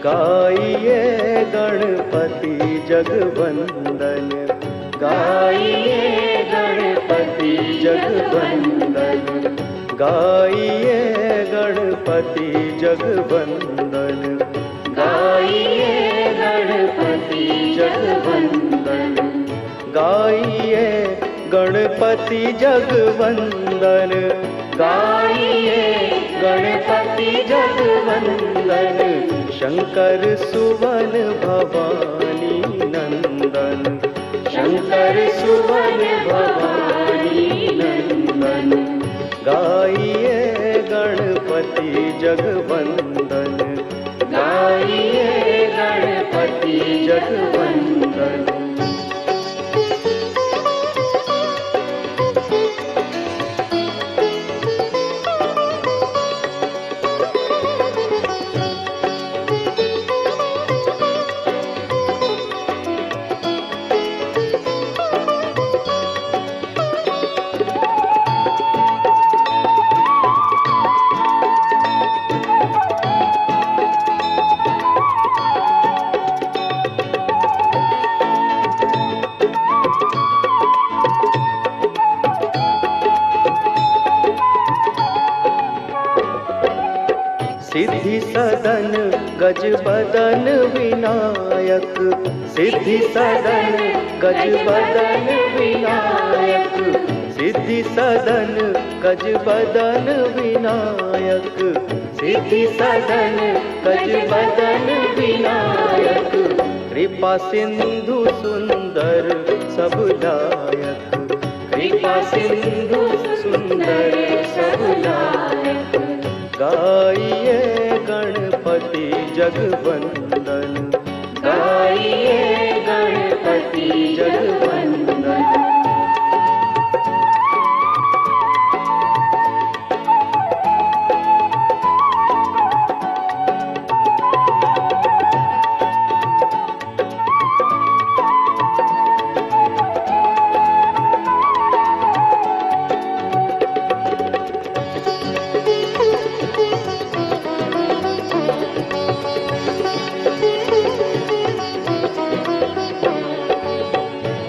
गाइए गणपति जगवंदन, गाइए गणपति जगवंदन, गाइए गणपति जगवंदन, गाइए गणपति जगवंदन, गाइए गणपति जगवंदन, गाइए गणपति जगवंदन, शंकर सुवन भवानी नंदन, शंकर सुवन भवानी नंदन, गाइए गणपति जगवंदन, गाइए गणपति जगवंदन। सिद्धि सदन गज बदन विनायक, सिद्धि सदन गज बदन विनायक, सिद्धि सदन गज बदन विनायक, सिद्धि सदन गज बदन विनायक, कृपा सिंधु सुंदर सब लायक, कृपा सिंधु सुंदर सब लायक, गाइए गणपति जगवंदन, गाइए गणपति जगवंदन।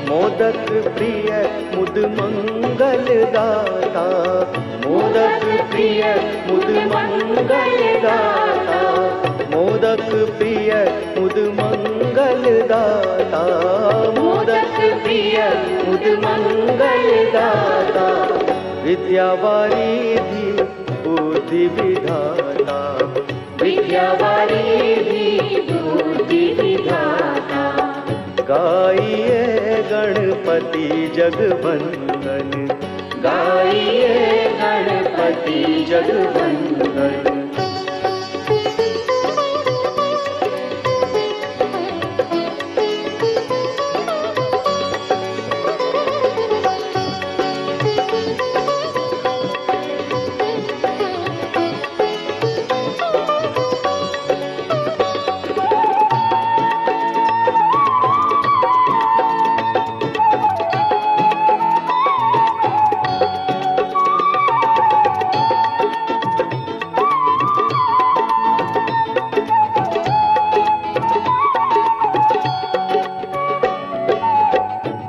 मोदक प्रिय मुद मंगल दाता, मोदक प्रिय मुद मंगल दाता, मोदक प्रिय मुद मंगल दाता, मोदक प्रिय मुद मंगल दाता, विद्यावारिधि बुद्धि विधाता, विद्यावारिधि बुद्धि विधाता, गाइए गणपति जगवंदन, गाइए गणपति जगवंदन।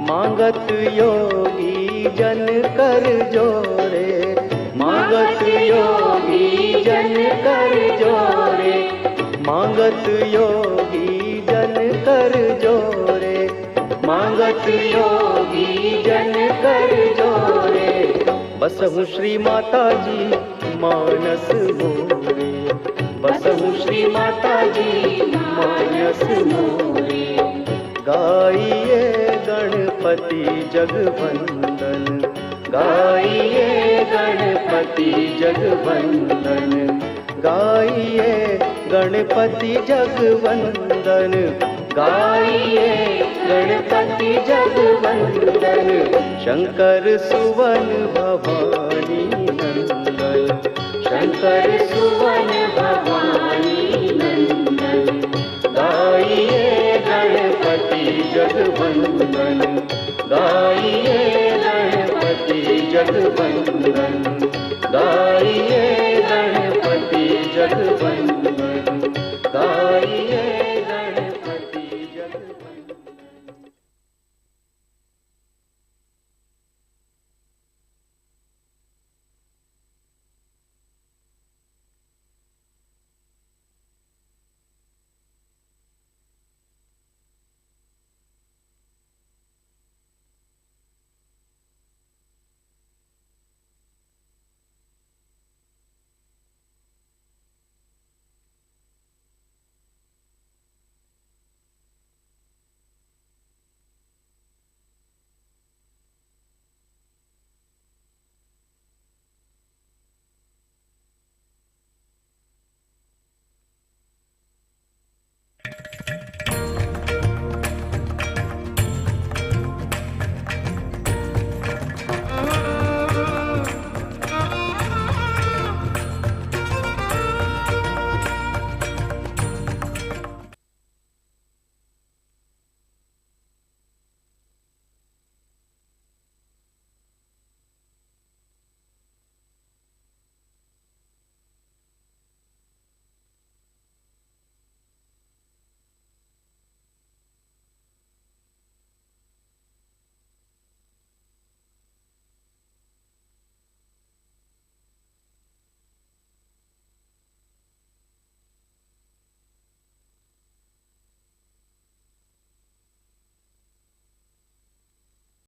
मांगत योगी जन कर जोरे, मांगत योगी जन कर जोरे, मांगत योगी जन कर जोरे, मांगत योगी जन कर जोरे, बसहु श्री माताजी मानस मोरे, बसहु श्री माताजी मानस मोरे, गाइए गणपति जगवंदन, गाइए गणपति जगवंदन, गाइए गणपति जगवंदन, गाइए गणपति जगवंदन, शंकर सुवन भवानी नंदन, शंकर सुवन भवानी नंदन, गाइए गणपति जगवंदन, गाइए गणपति जगवंदन, गाइए